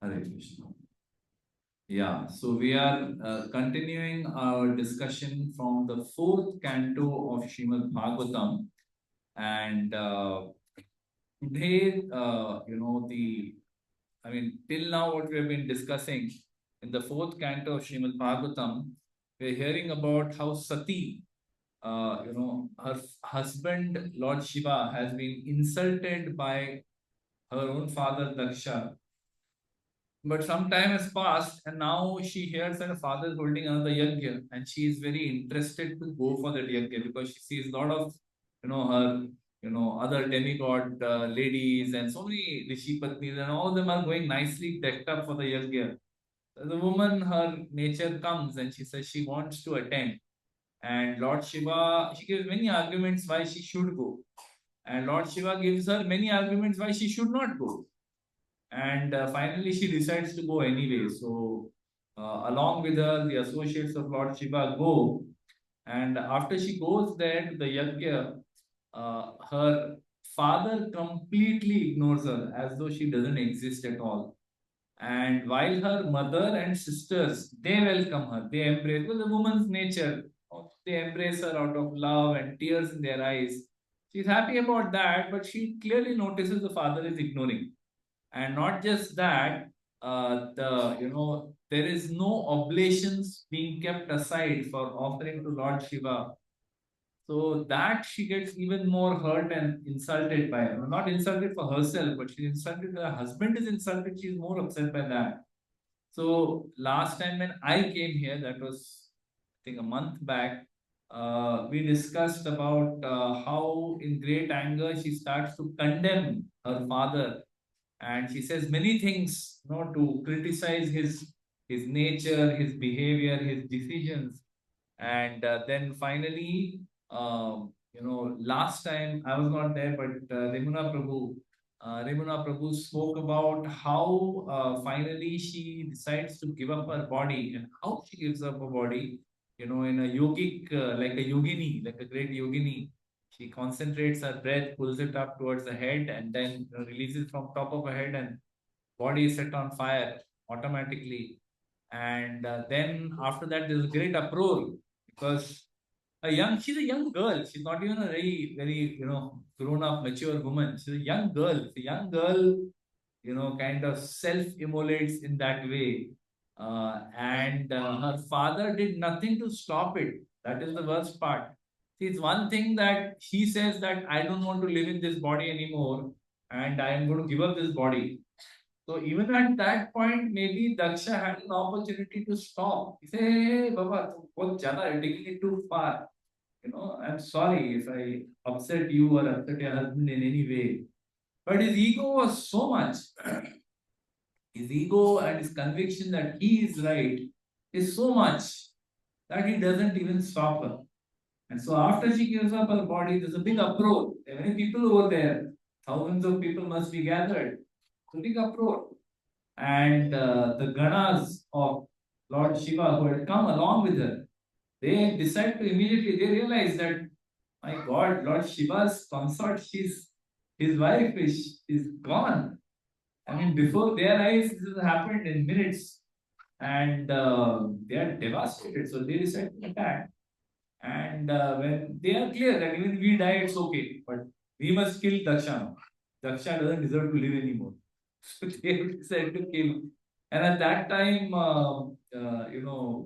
Hare Krishna. Yeah, so we are continuing our discussion from the fourth canto of Srimad Bhagavatam, and today, till now, what we have been discussing in the fourth canto of Srimad Bhagavatam, we're hearing about how Sati, her husband, Lord Shiva, has been insulted by her own father, Daksha. But some time has passed, and now she hears that her father is holding another yajna, and she is very interested to go for that yajna because she sees a lot of, her, other demigod ladies and so many rishi patnis, and all of them are going nicely decked up for the yajna. The woman, her nature comes, and she says she wants to attend. And Lord Shiva, she gives many arguments why she should go, and Lord Shiva gives her many arguments why she should not go. And finally, she decides to go anyway. So, along with her, the associates of Lord Shiva go. And after she goes there to the yajna, her father completely ignores her as though she doesn't exist at all. And while her mother and sisters, they welcome her, they embrace, well, the woman's nature, they embrace her out of love and tears in their eyes. She's happy about that, but she clearly notices the father is ignoring. And not just that, there is no oblations being kept aside for offering to Lord Shiva. So that she gets even more hurt and insulted by her. Not insulted for herself, but she's insulted. Her husband is insulted. She's more upset by that. So last time when I came here, that was I think a month back, we discussed about how in great anger she starts to condemn her father, and she says many things, to criticize his nature, his behavior, his decisions. And then finally, last time I was not there, but Remuna Prabhu spoke about how finally she decides to give up her body, and how she gives up her body, in a yogic, like a yogini, like a great yogini. She concentrates her breath, pulls it up towards the head, and then releases from top of her head, and body is set on fire automatically. And then after that, there's a great uproar because she's a young girl. She's not even a very, very, grown up, mature woman. She's a young girl. The young girl, kind of self immolates in that way. And her father did nothing to stop it. That is the worst part. See, it's one thing that she says that I don't want to live in this body anymore, and I am going to give up this body. So even at that point, maybe Daksha had an opportunity to stop. He said, "Hey, Baba, you're taking it too far. I'm sorry if I upset you or upset your husband in any way." But his ego was so much. His ego and his conviction that he is right is so much that he doesn't even stop her. And so after she gives up her body, there's a big uproar. There are many people over there. Thousands of people must be gathered. It's a big uproar. And the ganas of Lord Shiva who had come along with her, they decide to immediately, they realize that, my God, Lord Shiva's consort, his wife is gone. I mean, before their eyes, this has happened in minutes, and they are devastated. So they decide to attack. And when they are clear that even if we die, it's okay, but we must kill Daksha now. Daksha doesn't deserve to live anymore. So they decide to kill. And at that time,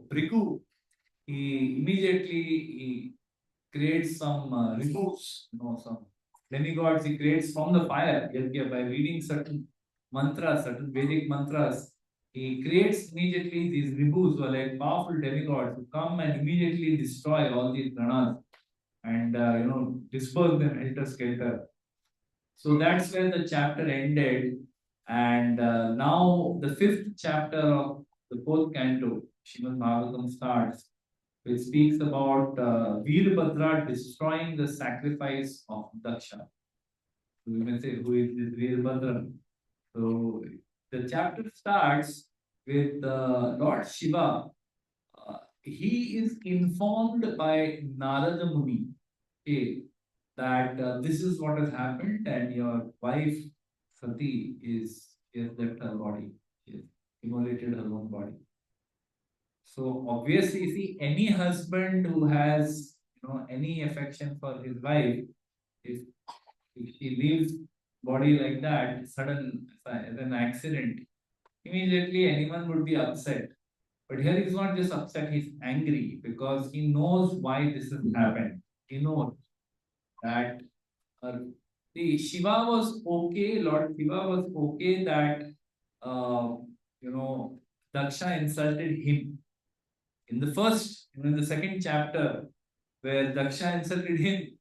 Brigu, he immediately creates some rituals, some demigods he creates from the fire by reading certain mantras, certain Vedic mantras. He creates immediately these ribus, who are like powerful demigods, who come and immediately destroy all these ganas and disperse them helter skelter. So that's where the chapter ended, and now the fifth chapter of the fourth canto, Srimad Bhagavatam, starts, which speaks about Virabhadra destroying the sacrifice of Daksha. So we can say, who is this Virabhadra? So the chapter starts with Lord Shiva. He is informed by Narada Muni, okay, that this is what has happened, and your wife Sati is left her body. She has immolated her own body. So obviously, see, any husband who has any affection for his wife, if she leaves body like that, sudden as an accident, immediately anyone would be upset. But here he's not just upset; he's angry because he knows why this has happened. He knows that see, Shiva was okay. Lord Shiva was okay that uh, you know Daksha insulted him in the first, in the second chapter, where Daksha insulted him,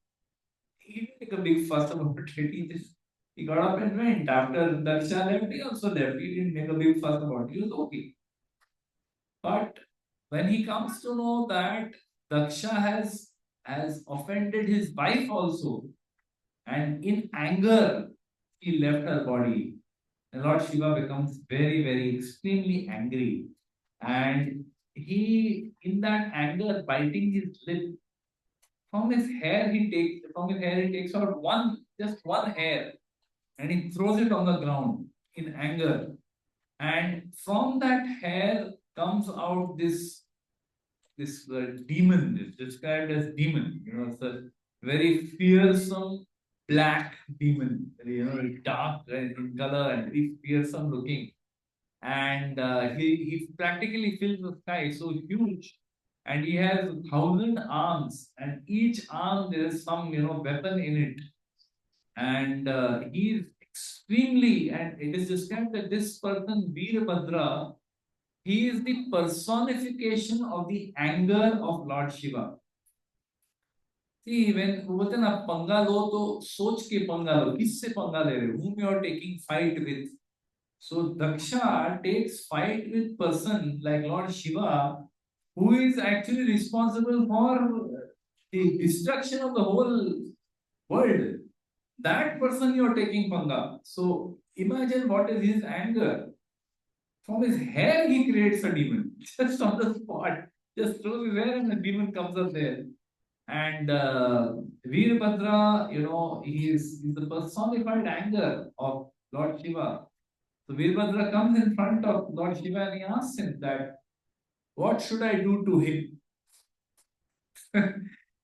he didn't make a big fuss about it. He got up and went. After Daksha left, he also left. He didn't make a big fuss about it. He was okay. But when he comes to know that Daksha has offended his wife also, and in anger he left her body, and Lord Shiva becomes very, very extremely angry, and he, in that anger, biting his lip. From his hair he takes out just one hair, and he throws it on the ground in anger. And from that hair comes out this demon. Is described as demon. It's a very fearsome black demon. Dark in color and very fearsome looking. And he practically fills the sky, so huge, and he has 1,000 arms, and each arm there is some weapon in it, and he is extremely, and it is described that this person Virabhadra, he is the personification of the anger of Lord Shiva. See, when वो बोलते हैं ना पंगा लो तो सोच के पंगा लो, किससे पंगा ले रहे हो, whom you are taking fight with. So Daksha takes fight with person like Lord Shiva, who is actually responsible for the destruction of the whole world. That person you are taking panga. So imagine what is his anger. From his hair he creates a demon just on the spot. Just throws his hair and the demon comes up there. And Virabhadra, he's the personified anger of Lord Shiva. So Virabhadra comes in front of Lord Shiva and he asks him that, what should I do to him?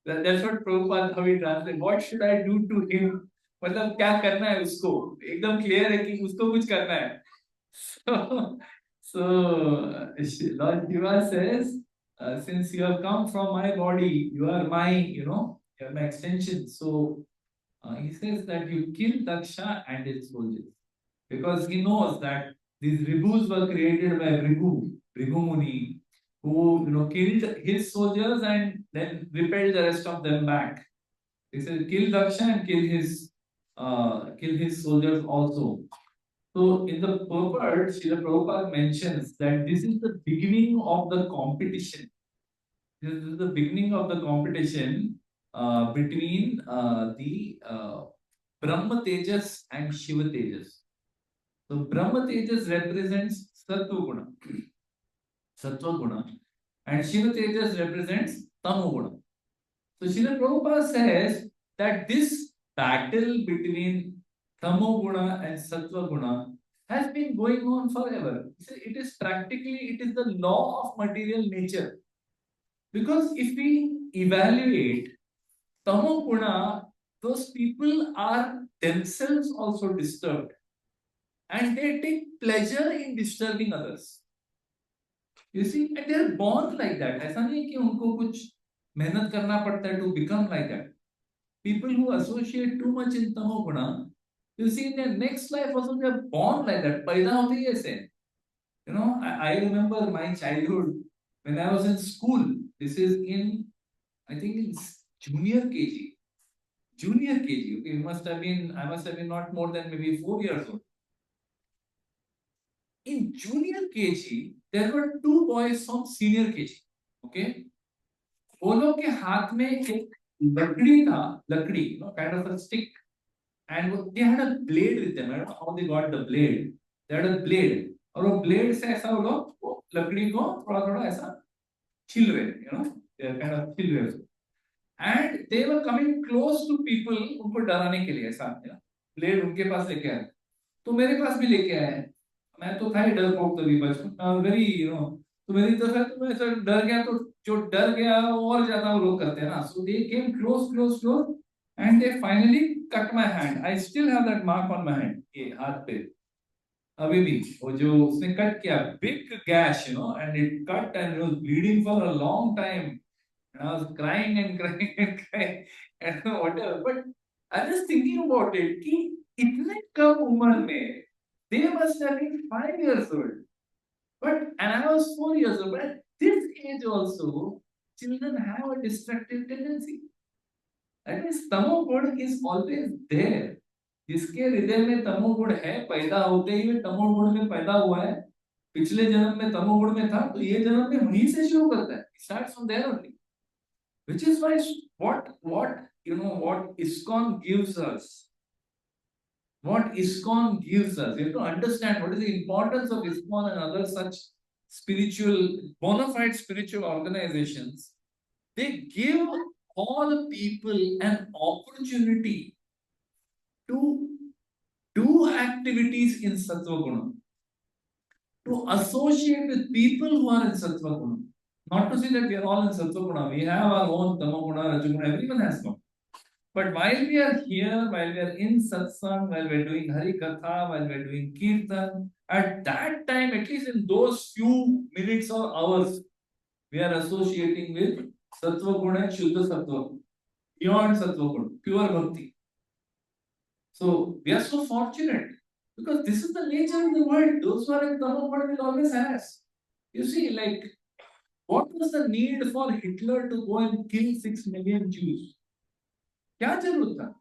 That's what Prabhupada how he translates. What should I do to him? मतलब क्या करना है उसको? एकदम clear है कि उसको कुछ करना है. So Lord Shiva says, since you have come from my body, you are my, you're my extension. So he says that you kill Daksha and his soldiers, because he knows that these Ribhus were created by Ribhu Muni, who killed his soldiers and then repelled the rest of them back. He said, kill Daksha and kill his soldiers also. So in the purport, Srila Prabhupada mentions that this is the beginning of the competition. This is the beginning of the competition between the Brahma Tejas and Shiva Tejas. So Brahma Tejas represents Sattva Guna, and Shiva Tejas represents Tamo Guna. So Srila Prabhupada says that this battle between Tamo Guna and Sattva Guna has been going on forever. It is the law of material nature. Because if we evaluate Tamo Guna, those people are themselves also disturbed, and they take pleasure in disturbing others. You see, and they are born like that. ऐसा नहीं कि उनको कुछ मेहनत करना पड़ता है to become like that. People who associate too much in Tamo Guna, you see, in their next life also they are born like that. पैदा होते ही ऐसे. I remember my childhood when I was in school. This is in, I think, in junior KG. Junior KG. Okay, I must have been not more than maybe 4 years old. In junior KG, there were two boys from senior KG. Okay, वो लोग के हाथ में एक लकड़ी था, kind of a stick, and they had a blade with them. I don't know how they got the blade. They had a blade, और वो blade से ऐसा वो लोग लकड़ी को थोड़ा-थोड़ा ऐसा छील रहे, they are kind of छील रहे, and they were coming close to people उनको डराने के लिए ऐसा, blade उनके पास लेके आए, तो मेरे पास भी लेके आए. मैं तो था ही डरपोक तभी बचपन में, वेरी तो मेरी तरफ से तो मैं ऐसा डर गया, तो जो डर गया वो और ज्यादा वो लोग करते हैं ना, so they came close and they finally cut my hand. I still have that mark on my hand, ये हाथ पे अभी भी, वो जो उसने कट किया, big gas and it cut and it was bleeding for a long time. And I was crying and crying and crying and whatever. But I was thinking about it कि इतने कम उम्र में they must have been 5 years old. But and I was 4 years old. But at this age also, children have a destructive tendency. That means तमोगुण is always there. जिसके हृदय में तमोगुण है, पैदा होते ही वो तमोगुण में पैदा हुआ है, पिछले जन्म में तमोगुण में था, तो ये जन्म में वहीं से शुरू करता है. It starts from there only. Which is why what ISKCON gives us. What ISKCON gives us. You have to understand what is the importance of ISKCON and other such spiritual, bona fide spiritual organizations. They give all people an opportunity to do activities in Sattva Guna, to associate with people who are in Sattva Guna. Not to say that we are all in Sattva Guna. We have our own Tama Guna, Raja Guna, everyone has one. But while we are here, while we are in satsang, while we are doing Hari Katha, while we are doing Kirtan, at that time, at least in those few minutes or hours, we are associating with Sattva Guna and Shuddha Sattva, beyond Sattva Guna, pure Bhakti. So we are so fortunate because this is the nature of the world. Those who are in Tama Guna will always harass. You see, like, what was the need for Hitler to go and kill 6 million Jews? क्या जरूरत था?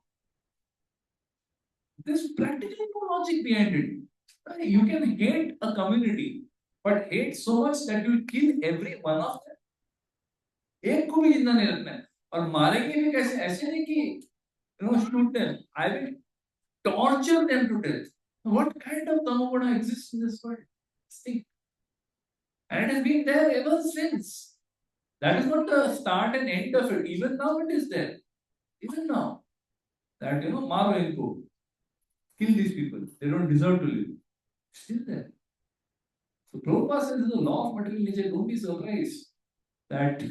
There's practically no logic behind it. You can hate a community, but hate so much that you kill every one of them. एक को भी जिंदा नहीं रखना है, और मारेंगे भी कैसे? ऐसे नहीं कि shoot them. I will torture them to death. What kind of tamoguna exists in this world? See, and it has been there ever since. That is not the start and end of it. Even now it is there. Even now, that maro inko, kill these people. They don't deserve to live. Still there. So Prabhupada says the law of material nature. Don't be surprised that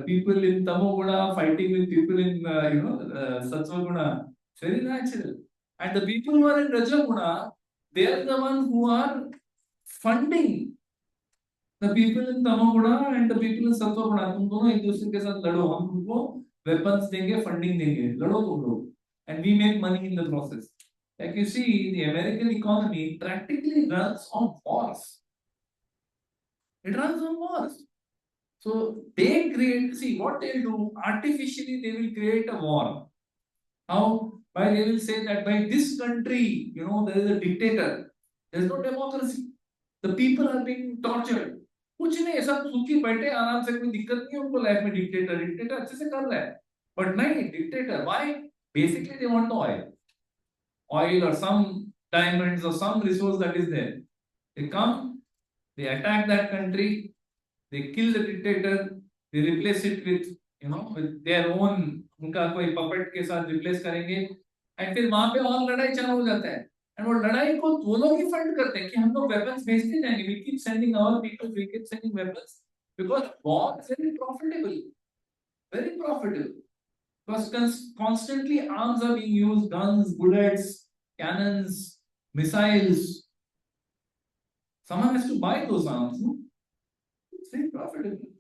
people in Tamoguna fighting with people in Sattva. It's very natural. And the people who are in Rajaguna, they are the ones who are funding the people in Tamoguna and the people in Sattva. तुम दोनों एक दूसरे के साथ लड़ो, हम तुमको weapons देंगे, funding देंगे, लड़ो तुम लोग, and we make money in the process. Like you see, the American economy practically runs on wars. It runs on wars. So they create, see what they'll do, artificially they will create a war. How? By they will say that by this country, there is a dictator. There is no democracy. The people are being tortured. कुछ नहीं, सब सुखी बैठे आराम से, कोई दिक्कत नहीं है उनको लाइफ में. डिक्टेटर अच्छे से कर रहा है, बट नहीं, dictator. Why? Basically they want the oil or some diamonds or some resource that is there. They come, they attack that country, they kill the dictator, they replace it with their own, उनका कोई puppet के साथ replace करेंगे, and फिर वहां पे और लड़ाई चालू हो जाता है. And वो लड़ाई को वो लोग ही फंड करते हैं कि हम लोग weapons भेजते जाएंगे. We keep sending our people, we keep sending weapons because war is very profitable, very profitable. Because constantly arms are being used, guns, bullets, cannons, missiles. Someone has to buy those arms. No? It's very profitable.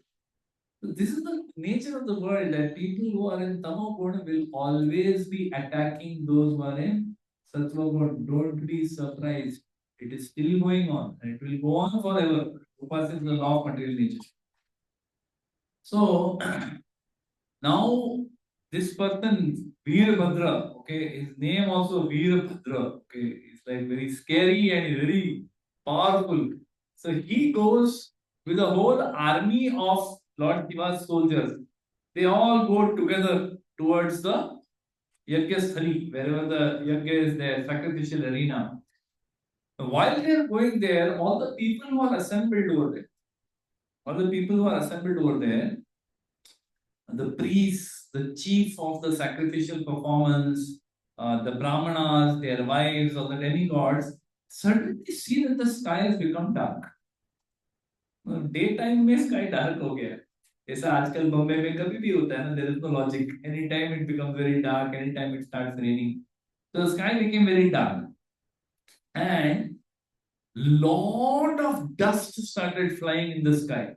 So this is the nature of the world, that people who are in Tamoguna will always be attacking those who are in Sattva. Don't be surprised. It is still going on and it will go on forever. Because it's the law of material nature. So now this person, Virabhadra, okay, his name also Virabhadra, okay, it's like very scary and very powerful. So he goes with a whole army of Lord Shiva's soldiers. They all go together towards the Yajna, wherever the Yajna is there, sacrificial arena. While they are going there, all the people who are assembled over there, the priests, the chief of the sacrificial performance, the brahmanas, their wives, or the demigods, suddenly see that the sky has become dark. Day time में sky dark हो गया है. जैसा आजकल बॉम्बे में कभी भी होता है ना, there is no logic, any time it becomes very dark, any time it starts raining. So the sky became very dark and lot of dust started flying in the sky.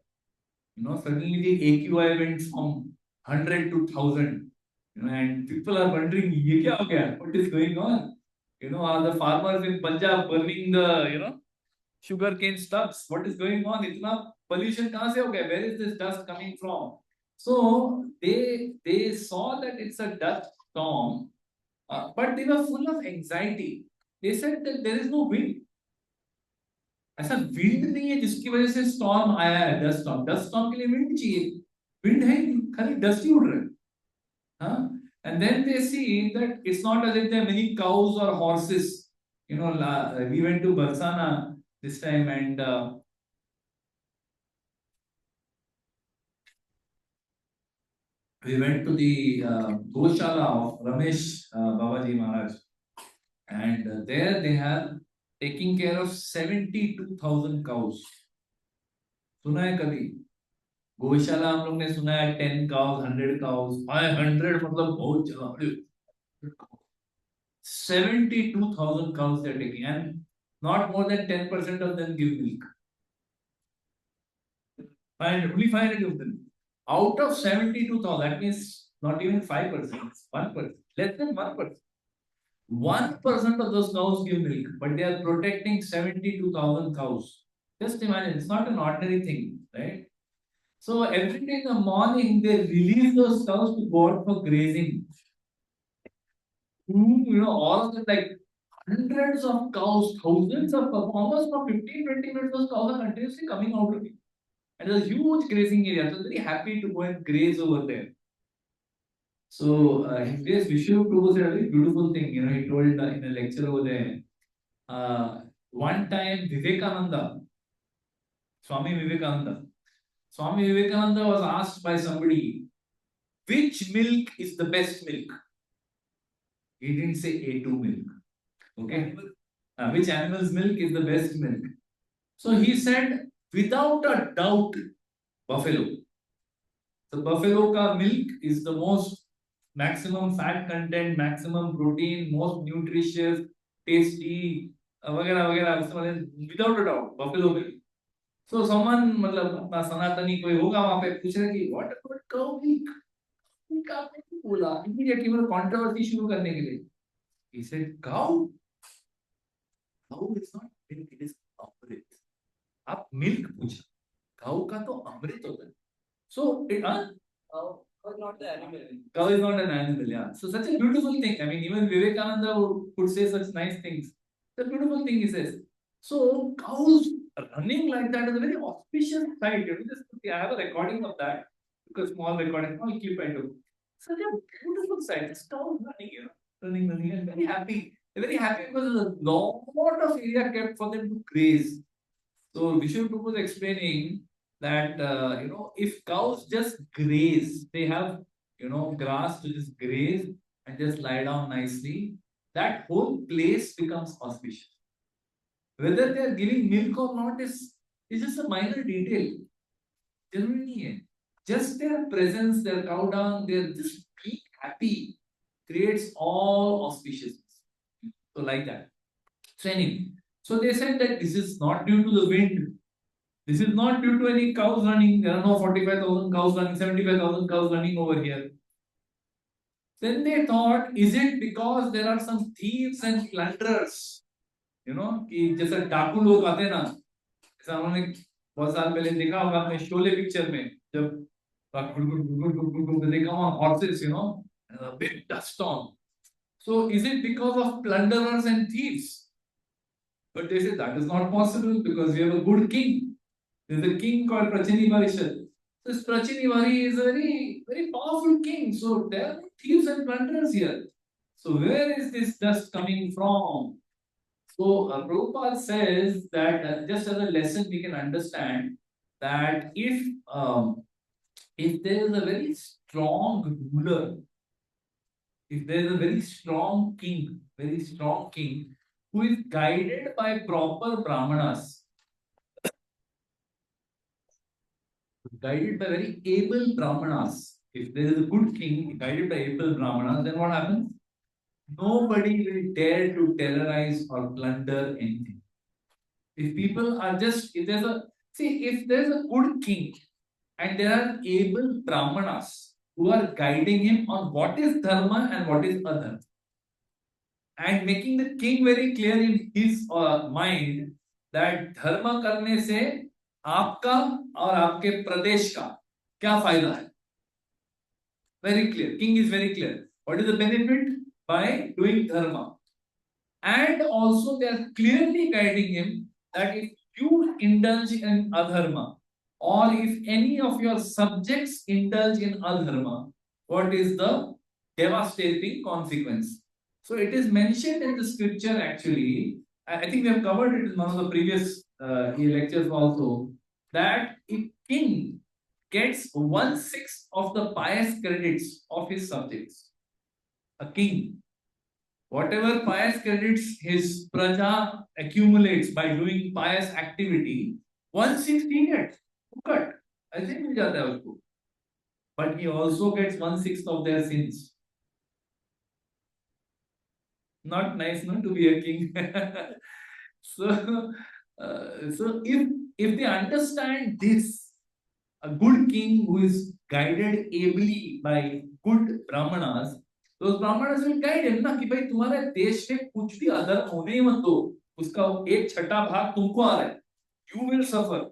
You know, suddenly the AQI went from 100 to 1000. You know, and people are wondering, ये क्या हो गया? What is going on? You know, are the farmers in Punjab burning the, sugar cane stubs? What is going on? इतना pollution कहाँ से हो गया? Where is this dust coming from? So they saw that it's a dust storm, but they were full of anxiety. They said that there is no wind. ऐसा wind नहीं है जिसकी वजह से स्टॉर्म आया है. डस्ट स्टॉर्म के लिए विंड चाहिए. विंड है नहीं, खाली डस्ट ही उड़ रहा है. हाँ. And then they see that it's not as if there are many cows or horses. You know, we went to Barsana this time, and we went to the Goshala of Ramesh Babaji Maharaj, and there they have taking care of 72,000 cows. सुना है कभी? गौशाला हम लोग ने सुना है 10 cows, 100 cows, 500 मतलब बहुत ज्यादा. 72,000 cows they are taking, and not more than 10% of them give milk. 500, only 500 of them. Out of 72,000, that means not even 5%, 1%, less than 1%. 1% of those cows give milk, but they are protecting 72,000 cows. Just imagine, it's not an ordinary thing, right? So every day in the morning, they release those cows to go out for grazing. All of them, like hundreds of cows, thousands of cows, almost for 15, 20 minutes, those cows are continuously coming out of it. And there's a huge grazing area. So very happy to go and graze over there. So his Vishnu Prabhu said a very beautiful thing. He told in a lecture over there. One time Vivekananda, Swami Vivekananda was asked by somebody, which milk is the best milk? He didn't say A2 milk. Okay. Which animal's milk is the best milk? So he said, without a doubt, buffalo. The buffalo ka milk is the most maximum fat content, maximum protein, most nutritious, tasty, वगैरह वगैरह, without a doubt, buffalo milk. So someone, मतलब अपना सनातनी कोई होगा वहाँ पे पूछ रहे कि what about cow milk? उनका आपने क्यों बोला? Immediately वो controversy शुरू करने के लिए. He said, cow is not milk, it is अमृत. आप milk पूछा, cow का तो अमृत होता है. So cow is not the animal. Cow is not an animal, yeah. So such a beautiful thing. I mean, even Vivekananda could say such nice things. The beautiful thing he says. So cows running like that is a very auspicious sight. I have a recording of that, because small recording, small clip I do. Such a beautiful sight. It's cows running, and very happy. They're very happy because there's a lot of area kept for them to graze. So Vishnu Prabhu was explaining that if cows just graze, they have grass to just graze and just lie down nicely, that whole place becomes auspicious. Whether they are giving milk or not is just a minor detail. Generally, just their presence, their cow dung, their just being happy creates all auspiciousness. So like that. So anyway, so they said that this is not due to the wind. This is not due to any cows running. There are no 45,000 cows running, 75,000 cows running over here. Then they thought, is it because there are some thieves and plunderers? कि जैसे डाकू लोग आते ना, जैसा उन्होंने बहुत साल पहले देखा होगा अपने शोले पिक्चर में, जब they come on horses, and a big dust storm. So is it because of plunderers and thieves? But they say that is not possible because we have a good king. There's a king called Prachini Varishad. So this Prachini Vari is a very, very powerful king. So there are thieves and plunderers here. So where is this dust coming from? So Prabhupada says that just as a lesson we can understand that if there is a very strong ruler, if there is a very strong king, who is guided by proper brahmanas, guided by very able brahmanas. If there is a good king guided by able brahmanas, then what happens? Nobody will dare to terrorize or plunder anything. If people are just, if there's a, see, if there's a good king and there are able brahmanas who are guiding him on what is dharma and what is adharma, and making the king very clear in his mind that dharma करने से आपका और आपके प्रदेश का क्या फायदा है. Very clear. King is very clear. What is the benefit by doing dharma? And also they are clearly guiding him that if you indulge in adharma, or if any of your subjects indulge in adharma, what is the devastating consequence? So it is mentioned in the scripture actually. I think we have covered it in one of the previous lectures also, that if king gets 1/6 of the pious credits of his subjects, a king, whatever pious credits his praja accumulates by doing pious activity, 1/6 he gets. Cut. I think मिल जाता है उसको. But he also gets 1/6 of their sins. Not nice, not to be a king. so, so if they understand this, a good king who is guided ably by good brahmanas, those brahmanas will guide him ना कि भाई तुम्हारे देश में कुछ भी अधर्म होने ही मत दो, उसका 1/6 भाग तुमको आ रहा है. You will suffer.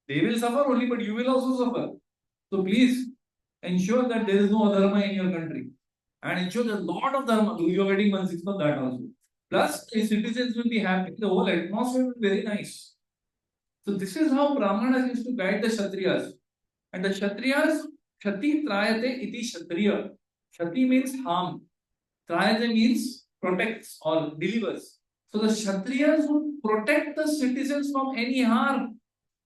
They will suffer only, but you will also suffer. So please ensure that there is no adharma in your country, and ensure that a lot of dharma. You are getting 1/6 of that also. Plus, the citizens will be happy. The whole atmosphere will be very nice. So this is how brahmanas used to guide the kshatriyas. And the kshatriyas, Kshati Trayate iti Kshatriya. Kshati means harm. Trayate means protects or delivers. So the Kshatriyas would protect the citizens from any harm.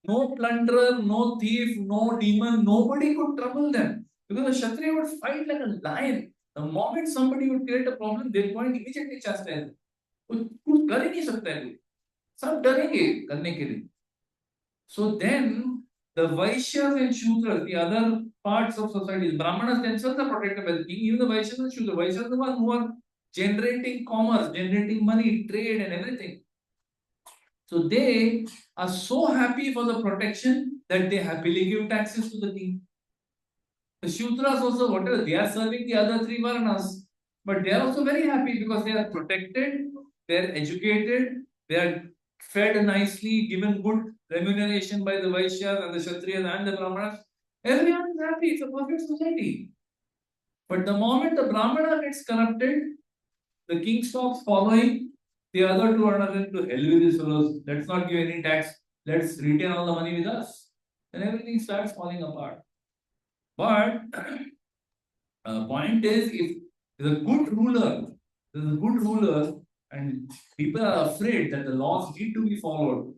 No plunderer, no thief, no demon, nobody could trouble them. Because the Kshatriya would fight like a lion. The moment somebody would create a problem, they'll go and immediately chastise. कुछ कर ही नहीं सकता है कोई. सब डरेंगे करने के लिए. So then the Vaishyas and Shudras, the other parts of society, Brahmanas themselves are protected by the king. Even the Vaishyas and Shudras, Vaishyas are the ones who are generating commerce, generating money, trade, and everything. So they are so happy for the protection that they happily give taxes to the king. The Shudras also, whatever, they are serving the other three Varnas, but they are also very happy because they are protected, they are educated, they are fed nicely, given good remuneration by the Vaishyas and the Kshatriyas and the Brahmanas. Everyone is happy. It's a perfect society. But the moment the Brahmana gets corrupted, the king stops following. The other two are not going to hell with these fellows. Let's not give any tax. Let's retain all the money with us. Then everything starts falling apart. But point is, if there's a good ruler, and people are afraid that the laws need to be followed,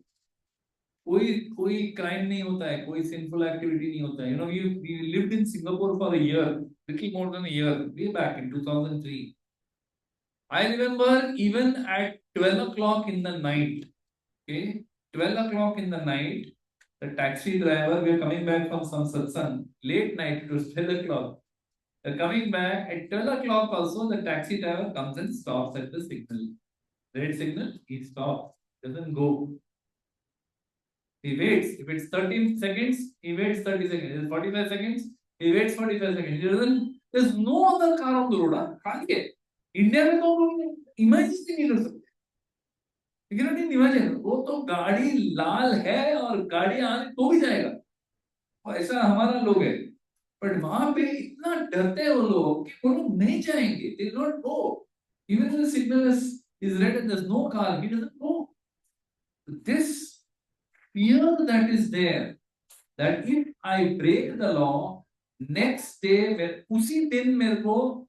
कोई crime नहीं होता है, कोई sinful activity नहीं होता है. You know, we lived in Singapore for a year, little more than a year, way back in 2003. I remember even at 12 o'clock in the night, okay, 12 o'clock in the night, the taxi driver, we are coming back from some satsang, late night, it was 12 o'clock. They're coming back at 12 o'clock also, the taxi driver comes and stops at the signal. Red signal, he stops, doesn't go. He waits. If it's 13 seconds, he waits 30 seconds. If it's 45 seconds, he waits 45 seconds. He doesn't, there's no other car on the road. India में तो imagine नहीं कर सकते. You cannot even imagine. वो तो गाड़ी लाल है और गाड़ी आने तो भी जाएगा. और ऐसा हमारा लोग है. बट वहां पे इतना डरते हैं वो लोग कि वो लोग नहीं जाएंगे. They will not go. Even if the signal is red and there's no car, he doesn't go. This fear that is there, that if I break the law, next day, उसी दिन मेरे को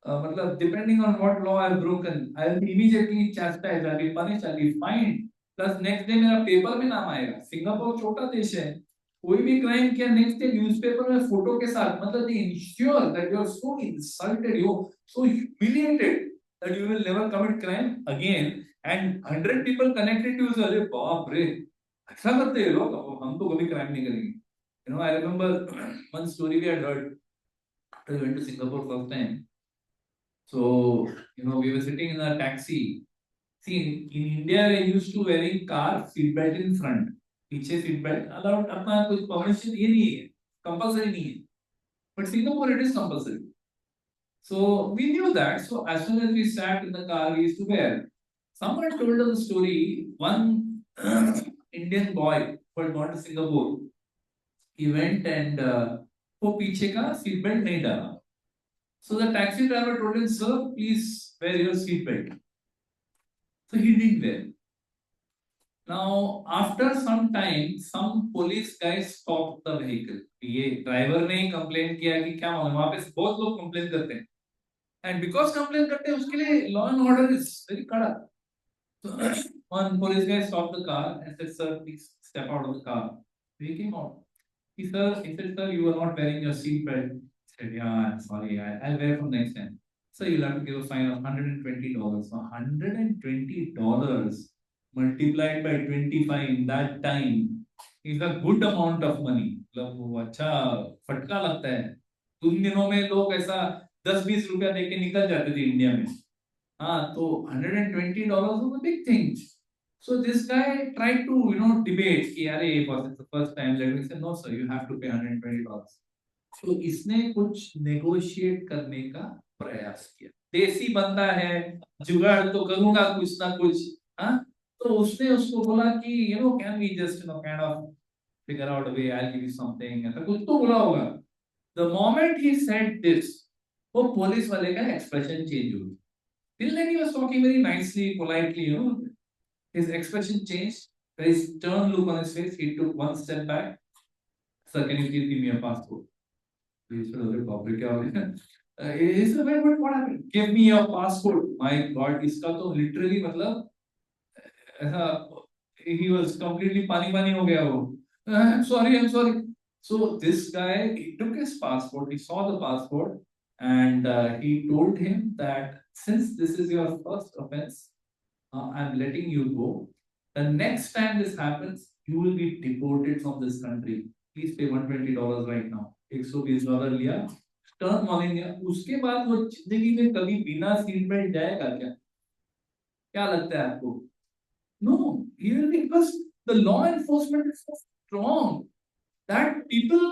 मतलब depending on what law I have broken, I will be immediately chastised, I will be punished, I will be fined. Plus next day मेरा paper में नाम आएगा. Singapore छोटा देश है, कोई भी क्राइम किया नेक्स्ट डे न्यूज़पेपर में फोटो के साथ, मतलब they ensure that you are so insulted, you so humiliated, that you will never commit crime again, and 100 people connected to you say, अरे बाप रे, ऐसा करते हैं लोग, हम तो कभी crime नहीं करेंगे. You know, I remember one story we had heard after we went to Singapore first time. So, you know, we were sitting in a taxi. See, in India, we used to wearing car seat belt in front. पीछे seat belt allowed, अपना कुछ permission ये नहीं है, compulsory नहीं है. But Singapore, it is compulsory. So we knew that. So as soon as we sat in the car, we used to wear. Someone told us the story. One Indian boy who had gone to Singapore, he went and वो पीछे का seat belt नहीं डाला. So the taxi driver told him, "Sir, please wear your seat belt." So he didn't wear. Now after some time, some police guys stopped the vehicle. ये driver ने ही complain किया कि क्या वहां पे बहुत लोग कंप्लेन करते हैं. And because complain करते हैं उसके लिए law and order is very कड़ा. So one police guy stopped the car and said, "Sir, please step out of the car." He came out. He said, "Sir, you are not wearing your seat belt." He said, "Yeah, I'm sorry. I'll wear from next time." So you'll have to give a fine of $120. Now $120 multiplied by 25 in that time is a good amount of money. मतलब वो अच्छा फटका लगता है. उन दिनों में लोग ऐसा 10-20 रुपया देके निकल जाते थे इंडिया में. हाँ, तो $120 was a big thing. So this guy tried to, you know, debate कि अरे boss, it's the first time. Let me say, "No sir, you have to pay $120." तो इसने कुछ negotiate करने का प्रयास किया. देसी बंदा है, जुगाड़ तो करूंगा कुछ ना कुछ. हाँ, तो उसने उसको बोला कि you know, can we just, you know, kind of figure out a way, I'll give you something, ऐसा कुछ तो बोला होगा. The moment he said this, वो पुलिस वाले का expression change हो गया. Till then he was talking very nicely, politely, you know. His expression changed. Very stern look on his face. He took one step back. "Sir, can you please give me a passport?" He said, "अरे बाप रे, क्या हो गया?" He said, "Wait, what happened?" "Give me your passport." My God, इसका तो literally मतलब ऐसा, he was completely पानी पानी हो गया वो. "I'm sorry, I'm sorry." So this guy, he took his passport. He saw the passport, and he told him that since this is your first offense, I'm letting you go. The next time this happens, you will be deported from this country. Please pay $120 right now. $120 लिया, turn warning दिया. उसके बाद वो जिंदगी में कभी बिना seat belt जाएगा क्या? क्या लगता है आपको? No, he will be, because the law enforcement is so strong that people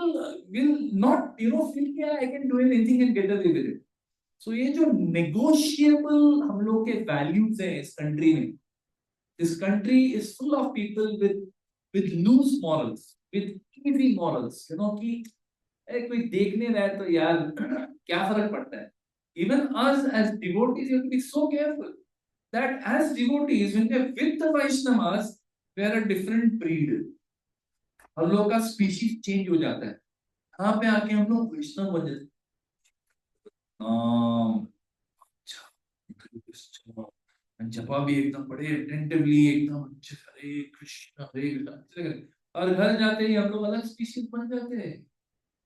will not, you know, feel कि I can do anything and get away with it. So ये जो negotiable हम लोग के values हैं इस country में, this country is full of people with loose morals, with easy morals. You know कि अरे कोई देखने रहा है तो यार क्या फर्क पड़ता है? Even us as devotees, you have to be so careful that as devotees, when we are with the Vaishnavas, we are a different breed. हम लोग का species change हो जाता है. यहाँ पे आके हम लोग वैष्णव बन जाते हैं. जपा भी एकदम बड़े अटेंटिवली, एकदम अच्छे, हरे कृष्ण हरे कृष्ण. और घर जाते ही हम लोग अलग स्पीशीज बन जाते हैं.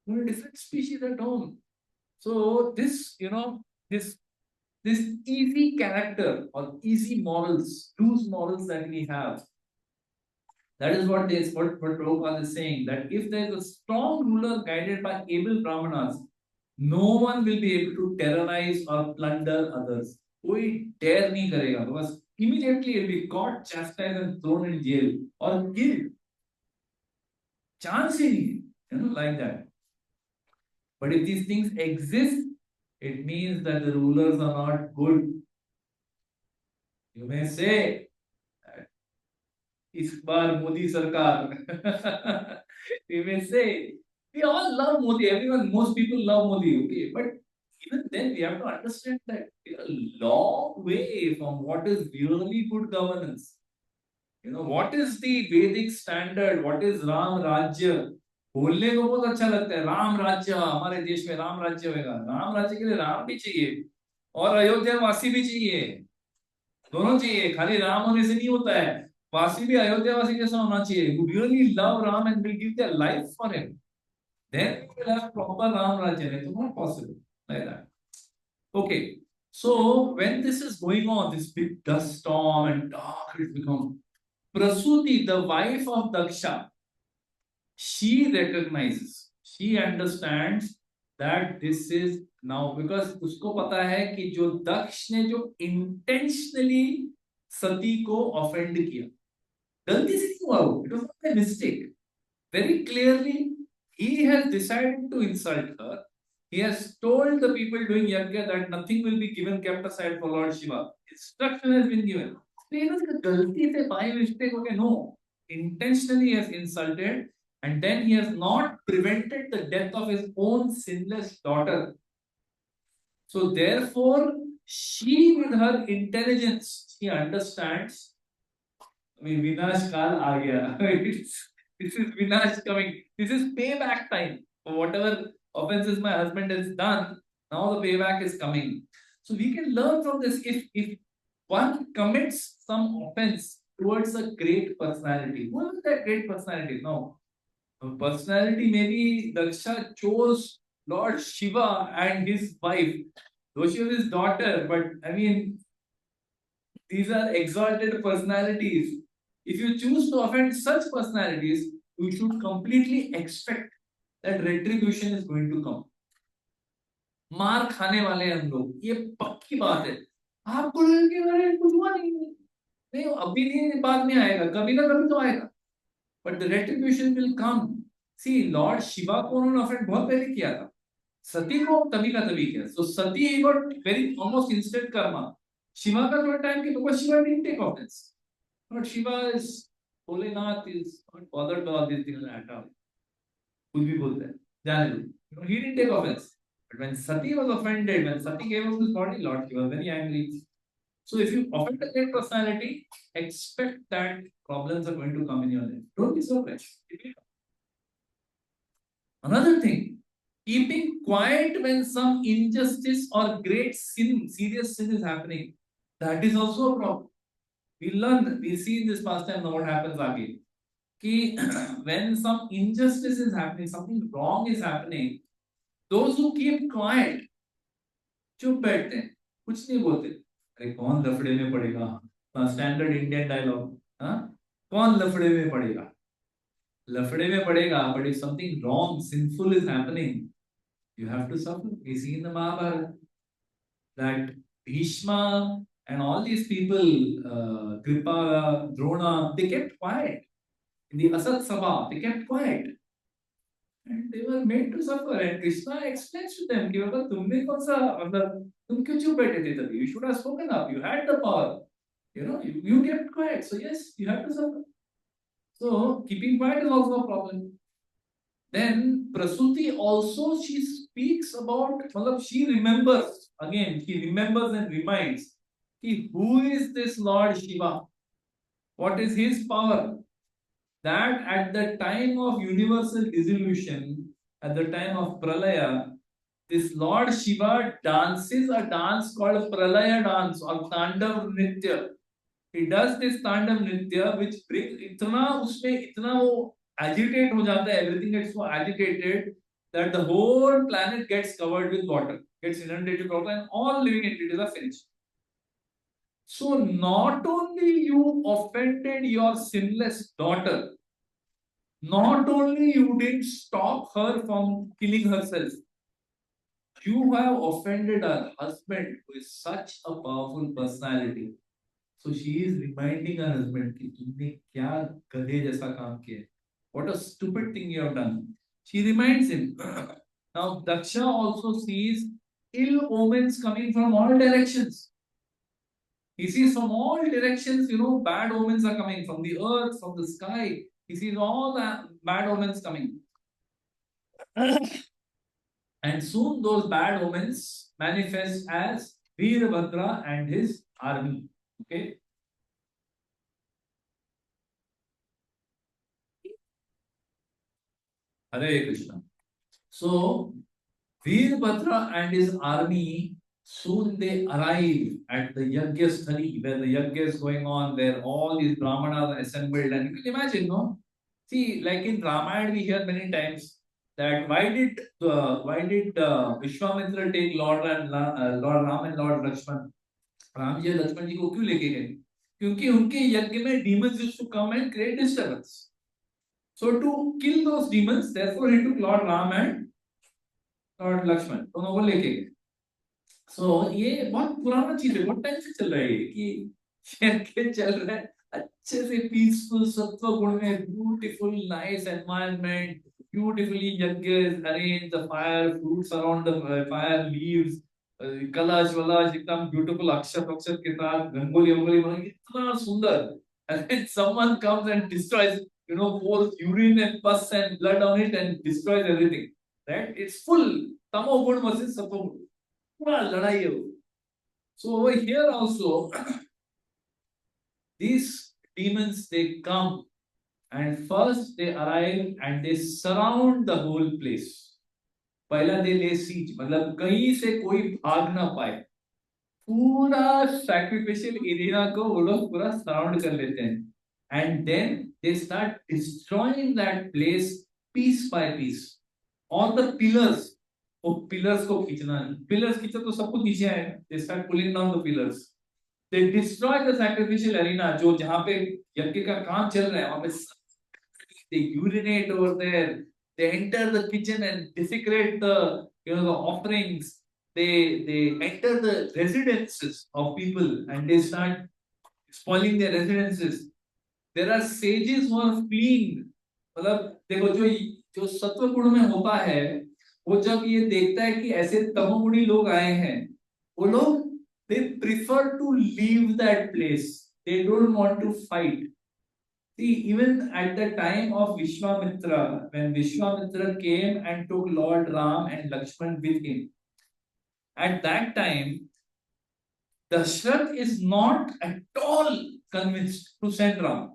we're different species at home. So this, you know, this easy character or easy morals, loose morals that we have, that is what Prabhupada is saying, that if there is a strong ruler guided by able brahmanas, no one will be able to terrorize or plunder others. कोई dare नहीं करेगा, बस immediately will be caught, chastised and thrown in jail or killed. Chance ही नहीं है, you know, like that. But if these things exist, it means that the rulers are not good. You may say, इस बार मोदी सरकार. You may say, we all love Modi. Everyone, most people love Modi. Okay, but even then, we have to understand that we are a long way from what is really good governance. You know, what is the Vedic standard? What is Ram Rajya? बोलने को बहुत अच्छा लगता है, राम राज्य, हमारे देश में राम राज्य होगा. राम राज्य के लिए राम भी चाहिए और अयोध्या वासी भी चाहिए. दोनों चाहिए. खाली राम होने से नहीं होता है, वासी भी अयोध्या वासी जैसा होना चाहिए. Who really love Ram and will give their life for him. Then we will have proper Ram Rajya. It's not possible like that. Okay. So when this is going on, this big dust storm and dark it becomes. Prasuti, the wife of Daksha, she recognizes, she understands that this is now because उसको पता है कि जो दक्ष ने जो intentionally सती को offend किया, गलती से नहीं हुआ वो, it was not a mistake. Very clearly, he has decided to insult her. He has told the people doing yajna that nothing will be given kept aside for Lord Shiva. Instruction has been given. So, you know, galti se by mistake ho gaya. No, intentionally he has insulted, and then he has not prevented the death of his own sinless daughter. So therefore, she with her intelligence, she understands. I mean, Vinash Kal aa gaya. This is Vinash coming. This is payback time for whatever offenses my husband has done. Now the payback is coming. So we can learn from this. If one commits some offense towards a great personality, who is that great personality? No, personality maybe Daksha chose Lord Shiva and his wife. Though she was his daughter, but I mean, these are exalted personalities. If you choose to offend such personalities, you should completely expect that retribution is going to come. मार खाने वाले हम लोग, ये पक्की बात है. आपको लगेगा कि अरे कुछ हुआ नहीं, अभी नहीं, बाद में आएगा, कभी ना कभी तो आएगा. But the retribution will come. See, Lord Shiva को उन्होंने offend बहुत पहले किया था. सती को तभी का तभी किया. So सती got very almost instant karma. Shiva का थोड़ा time के because Shiva didn't take offense. But Shiva is Bholenath is not bothered by all these things at all. कुछ भी बोलते हैं, जाने दो. He didn't take offense. But when Sati was offended, when Sati gave up his body, Lord Shiva was very angry. So if you offend a great personality, expect that problems are going to come in your life. Don't be surprised. Another thing, keeping quiet when some injustice or great sin, serious sin is happening, that is also a problem. We learn, we see in this pastime now what happens again. Ki, when some injustice is happening, something wrong is happening, those who keep quiet, चुप बैठते हैं, कुछ नहीं बोलते. अरे कौन लफड़े में पड़ेगा? स्टैंडर्ड इंडियन डायलॉग, हाँ, कौन लफड़े में पड़ेगा? लफड़े में पड़ेगा, but if something wrong, sinful is happening, you have to suffer. We see in the Mahabharata that Bhishma and all these people, Kripa, Drona, they kept quiet. In the Asat Sabha, they kept quiet. And they were made to suffer. And Krishna explains to them, कि बाबा तुमने कौन सा मतलब तुम क्यों चुप बैठे थे तभी? You should have spoken up. You had the power. You know, you kept quiet. So yes, you have to suffer. So keeping quiet is also a problem. Then Prasuti also she speaks about, she remembers again. She remembers and reminds, कि who is this Lord Shiva? What is his power? That at the time of universal dissolution, at the time of Pralaya, this Lord Shiva dances a dance called Pralaya dance or Tandav Nitya. He does this Tandav Nitya which brings इतना उसमें इतना वो agitate हो जाता है, everything gets so agitated that the whole planet gets covered with water, gets inundated with water, and all living entities are finished. So not only you offended your sinless daughter, not only you didn't stop her from killing herself, you have offended her husband, who is such a powerful personality. So she is reminding her husband कि तुमने क्या गधे जैसा काम किया है. What a stupid thing you have done. She reminds him. Now Daksha also sees ill omens coming from all directions. He sees from all directions, bad omens are coming from the earth, from the sky. He sees all the bad omens coming. And soon those bad omens manifest as Virabhadra and his army. Okay. Hare Krishna. So Virabhadra and his army soon they arrive at the Yajna Sthali, where the Yajna is going on, where all these Brahmanas are assembled. And you can imagine, no? See, like in Ramayana, we hear many times that why did Vishwamitra take Lord Ram and Lord Lakshman? Ram ji Lakshman जी को क्यों लेके गए? क्योंकि उनके यज्ञ में demons used to come and create disturbance. So to kill those demons, therefore he took Lord Ram and Lord Lakshman, दोनों को लेके गए. So ये बहुत पुराना चीज है, बहुत टाइम से चल रहा है कि यज्ञ चल रहा है अच्छे से पीसफुल सत्व गुण में, beautiful nice environment, beautifully yajna is arranged, the fire, fruits around the fire, leaves, कलश वलश एकदम ब्यूटीफुल अक्षत अक्षत के साथ रंगोली रंगोली बनी इतना सुंदर, and then someone comes and destroys, pours urine and pus and blood on it and destroys everything, right? It's full tamo gun versus sattva gun, पूरा लड़ाई है वो. So over here also these demons, they come and first they arrive and they surround the whole place. पहला दे ले siege, मतलब कहीं से कोई भाग ना पाए, पूरा sacrificial area को वो लोग पूरा सराउंड कर लेते हैं, and then they start destroying that place piece by piece. All the pillars, वो pillars को खींचना, pillars खींचो तो सब कुछ नीचे आएगा. They start pulling down the pillars. They destroy the sacrificial arena, जो जहाँ पे यज्ञ का काम चल रहा है वहाँ पे they urinate over there. They enter the kitchen and desecrate the offerings. They enter the residences of people and they start spoiling their residences. There are sages who are fleeing. मतलब देखो जो सत्व गुण में होता है, वो जब ये देखता है कि ऐसे तमोगुणी लोग आए हैं, वो लोग they prefer to leave that place. They don't want to fight. See, even at the time of Vishwamitra, when Vishwamitra came and took Lord Ram and Lakshman with him, at that time, Dashrath is not at all convinced to send Ram.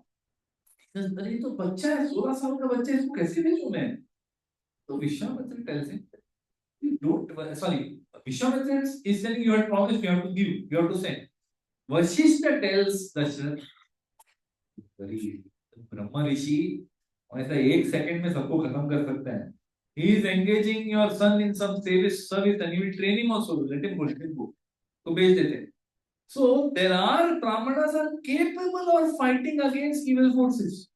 He says, "अरे तो बच्चा है, 16 साल का बच्चा है, इसको कैसे भेजूं मैं?" तो Vishwamitra tells him, Vishwamitra is telling you had promised, you have to give, you have to send. Vashishta tells Dashrath, Brahma ऋषि ऐसा एक सेकंड में सबको खत्म कर सकता है. He is engaging your son in some service and you will train him also. Let him go. तो भेज देते हैं. So there are brahmanas are capable of fighting against evil forces.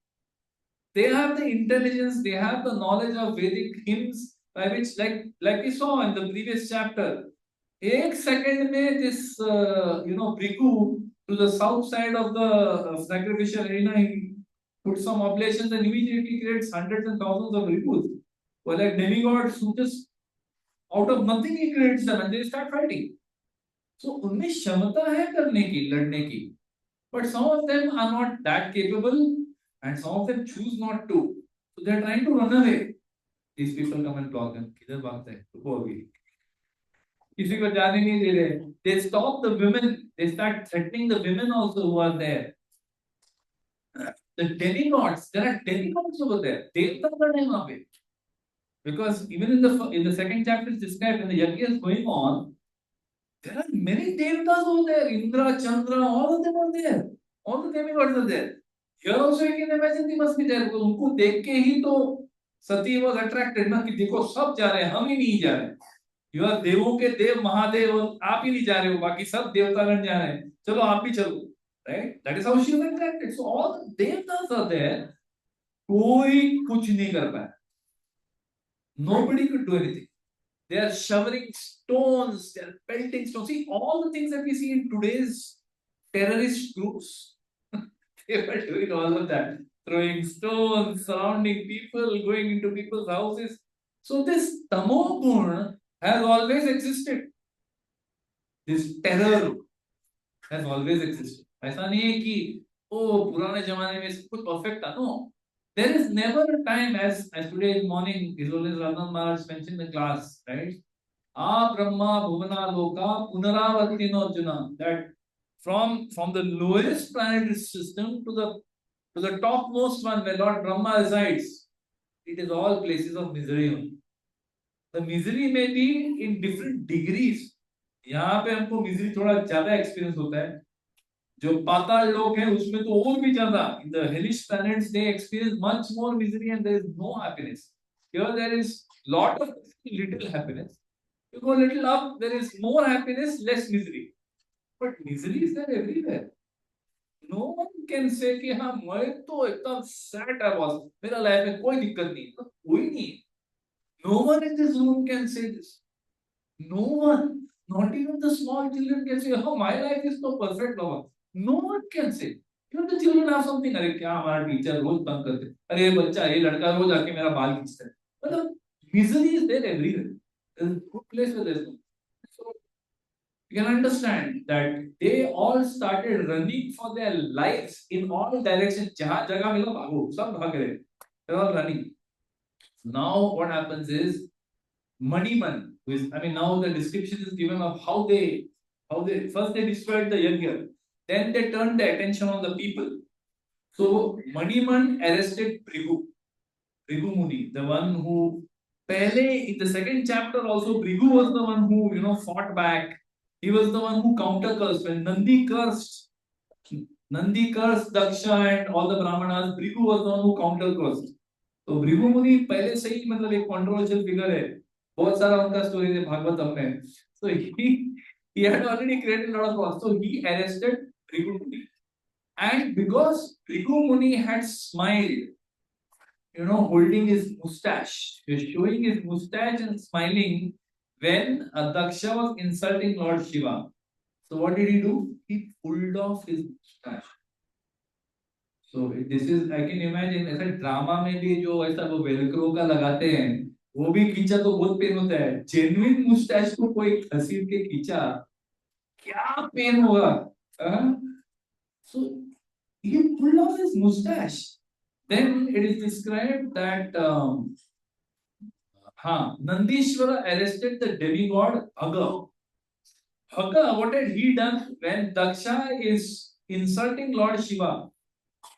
They have the intelligence, they have the knowledge of Vedic hymns, by which, like we saw in the previous chapter, एक second में this Bhikkhu to the south side of the sacrificial arena, he put some oblations and immediately creates hundreds and thousands of ripus. Well, like demigods who just out of nothing he creates them and they start fighting. So उनमें क्षमता है करने की, लड़ने की, but some of them are not that capable and some of them choose not to. So they are trying to run away. These people come and block them. किधर भागते हैं? रुको अभी. किसी को जाने नहीं दे रहे. They stop the women. They start threatening the women also who are there. The demigods, there are demigods over there. देवता गण है वहाँ पे. Because even in the second chapter it's described when the yajna is going on, there are many devatas over there. Indra, Chandra, all of them are there. All the demigods are there. Here also you can imagine they must be there. because उनको देख के ही तो सती was attracted ना कि देखो सब जा रहे हैं, हम ही नहीं जा रहे. You are देवों के देव महादेव और आप ही नहीं जा रहे हो, बाकी सब देवतागण जा रहे हैं, चलो आप भी चलो. Right? That is how she was attracted. So all the devatas are there. कोई कुछ नहीं कर पाया. Nobody could do anything. They are showering stones, they are pelting stones. See, all the things that we see in today's terrorist groups, they were doing all of that. Throwing stones, surrounding people, going into people's houses. So this tamogun has always existed. This terror has always existed. ऐसा नहीं है कि ओ पुराने जमाने में सब कुछ perfect था. No. There is never a time, as today in morning His Holiness Radha Maharaj mentioned in the class, right? A Brahma Bhuvana Loka Punaravartino Arjuna, that from the lowest planetary system to the topmost one where Lord Brahma resides, it is all places of misery only. The misery may be in different degrees. यहाँ पे हमको misery थोड़ा ज्यादा experience होता है. जो पाताल लोग हैं उसमें तो और भी ज्यादा. In the hellish planets they experience much more misery and there is no happiness. Here there is lot of little happiness. You go little up, there is more happiness, less misery. But misery is there everywhere. No one can say कि हाँ मैं तो एकदम sad है boss, मेरा life में कोई दिक्कत नहीं, तो कोई नहीं. No one in this room can say this. No one, not even the small children can say, oh, my life is so perfect, Baba. No one can say. Even the children have something. अरे क्या हमारा teacher रोज तंग करते, अरे ये बच्चा ये लड़का रोज आके मेरा बाल खींचता है. मतलब misery is there everywhere. There's no place where there's no. So you can understand that they all started running for their lives in all directions. जहाँ जगह मिला भागो, सब भाग रहे. They're all running. Now what happens is Maniman, who is, I mean, now the description is given of how they first they destroyed the yajna, then they turned the attention on the people. So Maniman arrested Bhrigu Muni, the one who, pehle, in the second chapter also, Bhrigu was the one who, fought back. He was the one who counter cursed. When Nandi cursed Daksha and all the Brahmanas, Bhrigu was the one who counter cursed. तो भृगु मुनि पहले से ही मतलब एक controversial figure है, बहुत सारा उनका स्टोरी है भागवतम में. So he had already created a lot of problems. So he arrested Bhrigu Muni, and because Bhrigu Muni had smiled, holding his mustache, he was showing his mustache and smiling when Daksha was insulting Lord Shiva. So what did he do? He pulled off his mustache. So this is, I can imagine, ऐसा drama में भी जो ऐसा वो Velcro का लगाते हैं, वो भी खींचा तो बहुत पेन होता है. जेन्युइन मुस्टैच को कोई घसीट के खींचा, क्या पेन होगा. So he pulled off his mustache. Then it is described that Nandishwara arrested the demigod Bhaga. Bhaga, what had he done when Daksha is insulting Lord Shiva?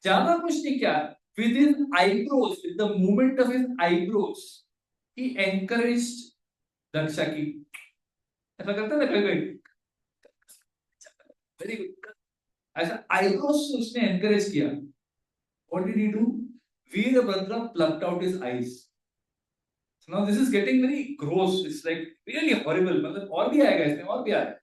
ज्यादा कुछ नहीं किया. With his eyebrows, with the movement of his eyebrows, he encouraged Daksha की. ऐसा करता था कोई, very good. ऐसा eyebrows से उसने encourage किया. What did he do? Virabhadra plucked out his eyes. So now this is getting very gross. It's like really horrible. मतलब और भी आएगा इसमें, और भी आएगा.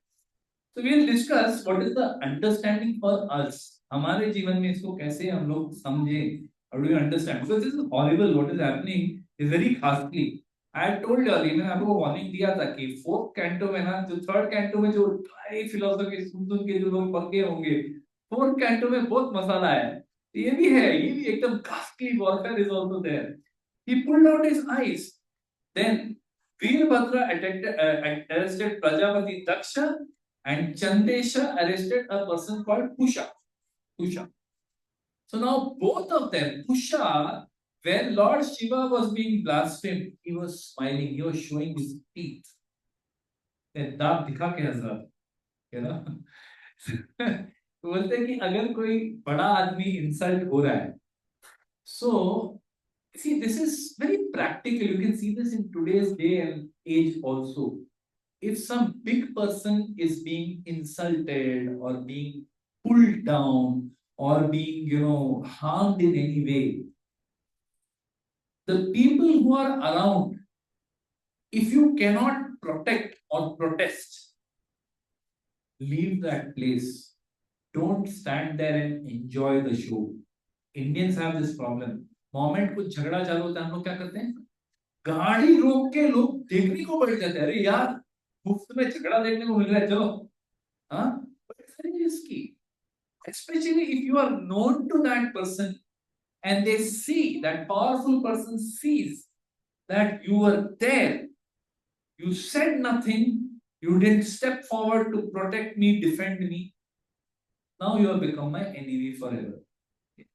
So we will discuss what is the understanding for us. हमारे जीवन में इसको कैसे हम लोग समझें. How do you understand? Because this is horrible. What is happening is very ghastly. I had told you earlier, मैंने आपको warning दिया था कि fourth canto में ना, जो third canto में जो dry philosophy सुन के जो लोग पक गए होंगे, fourth canto में बहुत मसाला है. ये भी है, ये भी एकदम ghastly warfare is also there. He pulled out his eyes. Then Virabhadra arrested Prajapati Daksha, and Chandesha arrested a person called Pusha. So now both of them, Pusha, when Lord Shiva was being blasphemed, he was smiling, he was showing his teeth. दांत दिखा के हजरत, बोलते हैं कि अगर कोई बड़ा आदमी इंसल्ट हो रहा है, so see, this is very practical. You can see this in today's day and age also. If some big person is being insulted or being pulled down or being, harmed in any way, the people who are around, if you cannot protect or protest, leave that place. Don't stand there and enjoy the show. Indians have this problem. Moment कुछ झगड़ा चालू होता है, हम लोग क्या करते हैं? गाड़ी रोक के लोग देखने को बैठ जाते हैं. अरे यार, मुफ्त में झगड़ा देखने को मिल रहा है, चलो. But it's very risky, especially if you are known to that person and they see, that powerful person sees that you were there, you said nothing, you didn't step forward to protect me, defend me. Now you have become my enemy forever.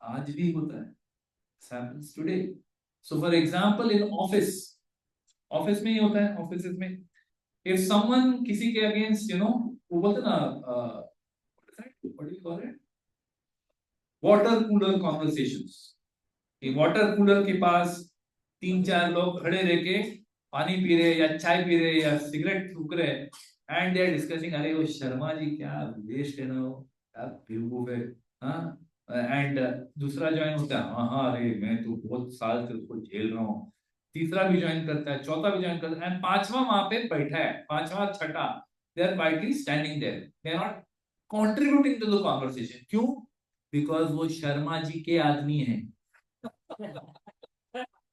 आज भी होता है. This happens today. So for example, in office में ही होता है. Offices में, if someone किसी के against, वो बोलते ना, what do you call it? Water cooler conversations. कि वाटर कूलर के पास 3-4 लोग खड़े रह के पानी पी रहे या चाय पी रहे या सिगरेट फूक रहे, एंड दे आर डिस्कसिंग, अरे वो शर्मा जी क्या वेस्ट है ना, वो क्या बेवकूफ है. एंड दूसरा ज्वाइन होता है, हाँ अरे मैं तो बहुत साल से उसको झेल रहा हूँ. तीसरा भी ज्वाइन करता है, चौथा भी ज्वाइन करता है, एंड पांचवा वहां पे बैठा है, पांचवा छठा, they are quietly standing there, they are not contributing to the conversation. क्यों? बिकॉज वो शर्मा जी के आदमी हैं.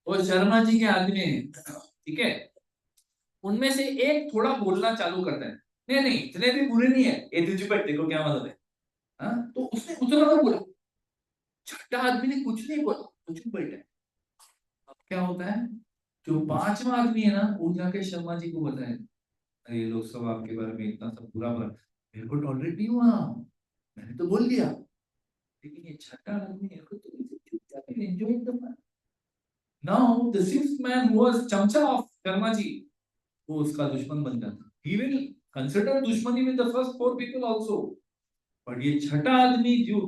वो शर्मा जी के आदमी हैं, ठीक है. उनमें से एक थोड़ा बोलना चालू करता है, नहीं नहीं इतने भी बुरे नहीं है, ये तुझे पर देखो क्या मतलब है. हाँ, तो उसने उतना तो बोला, छठा आदमी ने कुछ नहीं बोला, कुछ बैठा है. अब क्या होता है, जो पांचवा आदमी है ना, वो जाके शर्मा जी को बताए, अरे ये लोग सब आपके बारे में इतना सब बुरा बुरा, मेरे को टॉलरेट नहीं हुआ, मैंने तो बोल दिया. लेकिन ये छठा आदमी है, तो चुपचाप एंजॉय करना. Now the sixth man was चमचा ऑफ शर्मा जी, वो उसका दुश्मन बन जाता. ही विल कंसिडर दुश्मनी with the first four people also. But ये छठा आदमी जो,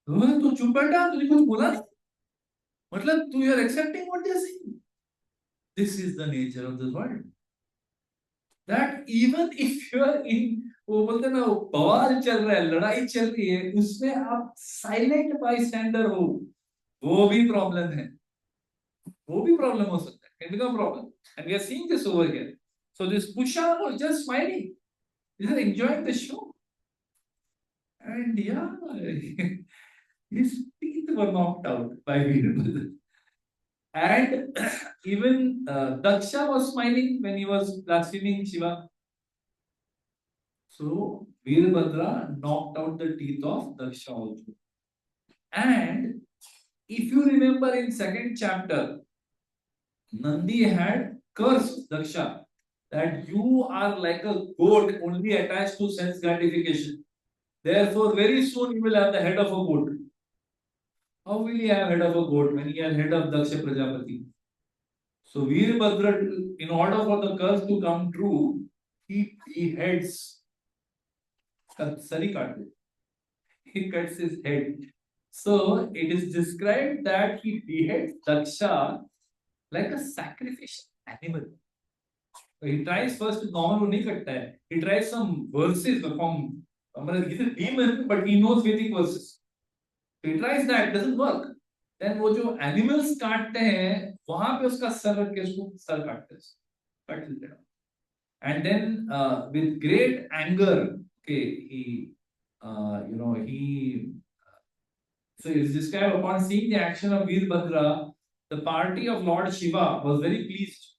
तो चुप बैठा, तूने कुछ बोला नहीं, मतलब तू are accepting what they are saying. This is the nature of the world, that even if you are in, वो बोलते हैं ना, वो बवाल चल रहा है, लड़ाई चल रही है, उसमें आप साइलेंट बाई स्टैंडर हो, वो भी प्रॉब्लम है, वो भी प्रॉब्लम हो सकता है, can become problem. And we are seeing this over here. So this Pusha was just smiling, he was enjoying the show, and yeah, his teeth were knocked out by Virabhadra. And even Daksha was smiling when he was blaspheming Shiva. So Virabhadra knocked out the teeth of Daksha also. And if you remember in second chapter, Nandi had cursed Daksha that you are like a goat only attached to sense gratification. Therefore, very soon you will have the head of a goat. How will he have head of a goat when he has head of Daksha Prajapati? So Virabhadra, in order for the curse to come true, he beheads. He cuts his head. So it is described that he beheads Daksha like a sacrificial animal. So he tries first to normal नहीं करता है. He tries some verses from, he's a demon, but he knows Vedic verses. So he tries that, doesn't work. Then वो जो animals काटते हैं, वहां पे उसका सर रख के उसको सर काटते हैं, काट देते हैं. And then with great anger, okay, so it is described, upon seeing the action of Virabhadra, the party of Lord Shiva was very pleased.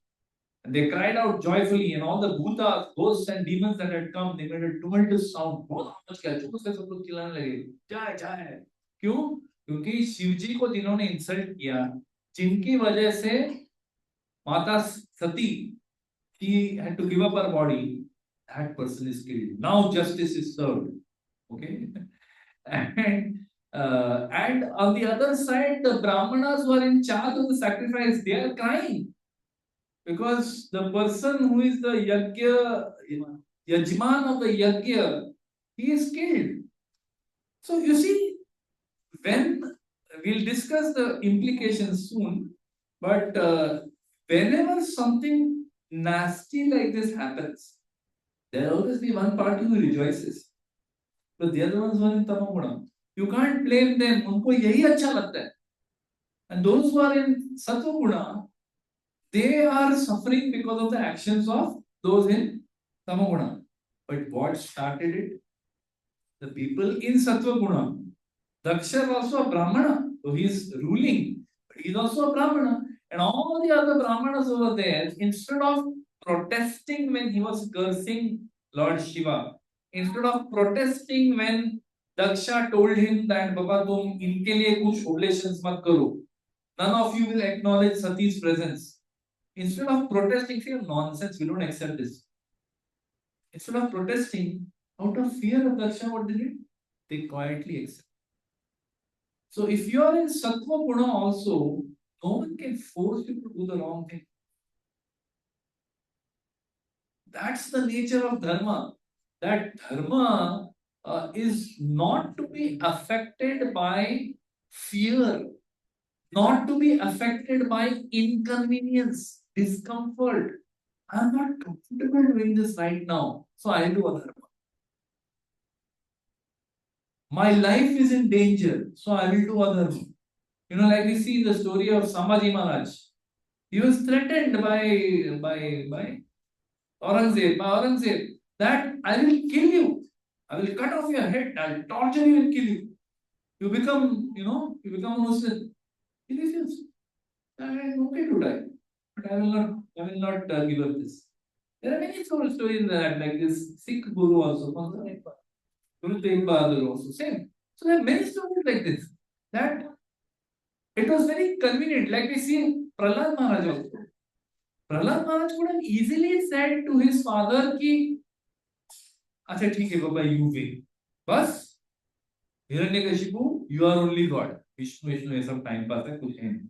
And they cried out joyfully, and all the bhutas, ghosts and demons that had come, they made a tumultuous sound. बहुत आवाज किया, जोर से सब लोग चिल्लाने लगे, जय जय. क्यों? क्योंकि शिव जी को जिन्होंने इंसल्ट किया, जिनकी वजह से माता सती, she had to give up her body, that person is killed. Now justice is served. Okay. And on the other side, the Brahmanas who are in charge of the sacrifice, they are crying. Because the person who is the Yajman of the Yajna, he is killed. So you see, when we'll discuss the implications soon, but whenever something nasty like this happens, there will always be one party who rejoices, but the other ones who are in Tamaguna. You can't blame them. उनको यही अच्छा लगता है. And those who are in Sattva-guna, they are suffering because of the actions of those in Tamaguna. But what started it? The people in Sattva-guna. Daksha is also a Brahmana, so he is ruling, but he is also a Brahmana. And all the other Brahmanas over there, instead of protesting when he was cursing Lord Shiva, instead of protesting when Daksha told him that Baba tum inke liye kuch oblations mat karo, none of you will acknowledge Sati's presence. Instead of protesting, say nonsense, we don't accept this. Instead of protesting, out of fear of Daksha, what they did? They quietly accept. So if you are in Sattva Guna also, no one can force you to do the wrong thing. That's the nature of dharma. That dharma is not to be affected by fear, not to be affected by inconvenience, discomfort. I'm not comfortable doing this right now, so I'll do a dharma. My life is in danger, so I will do a dharma. You know, like we see the story of Sambhaji Maharaj. He was threatened by Aurangzeb that I will kill you. I will cut off your head. I'll torture you and kill you. You become a Muslim. He refused. I am okay to die, but I will not give up this. There are many stories in that, like this Sikh Guru also, Guru Tegh Bahadur also, same. So there are many stories like this. That it was very convenient, like we see in Prahlad Maharaj also. Prahlad Maharaj could have easily said to his father कि अच्छा ठीक है बाबा you win. बस Hiranyakashipu you are only God. Vishnu ये सब time pass है कुछ है नहीं.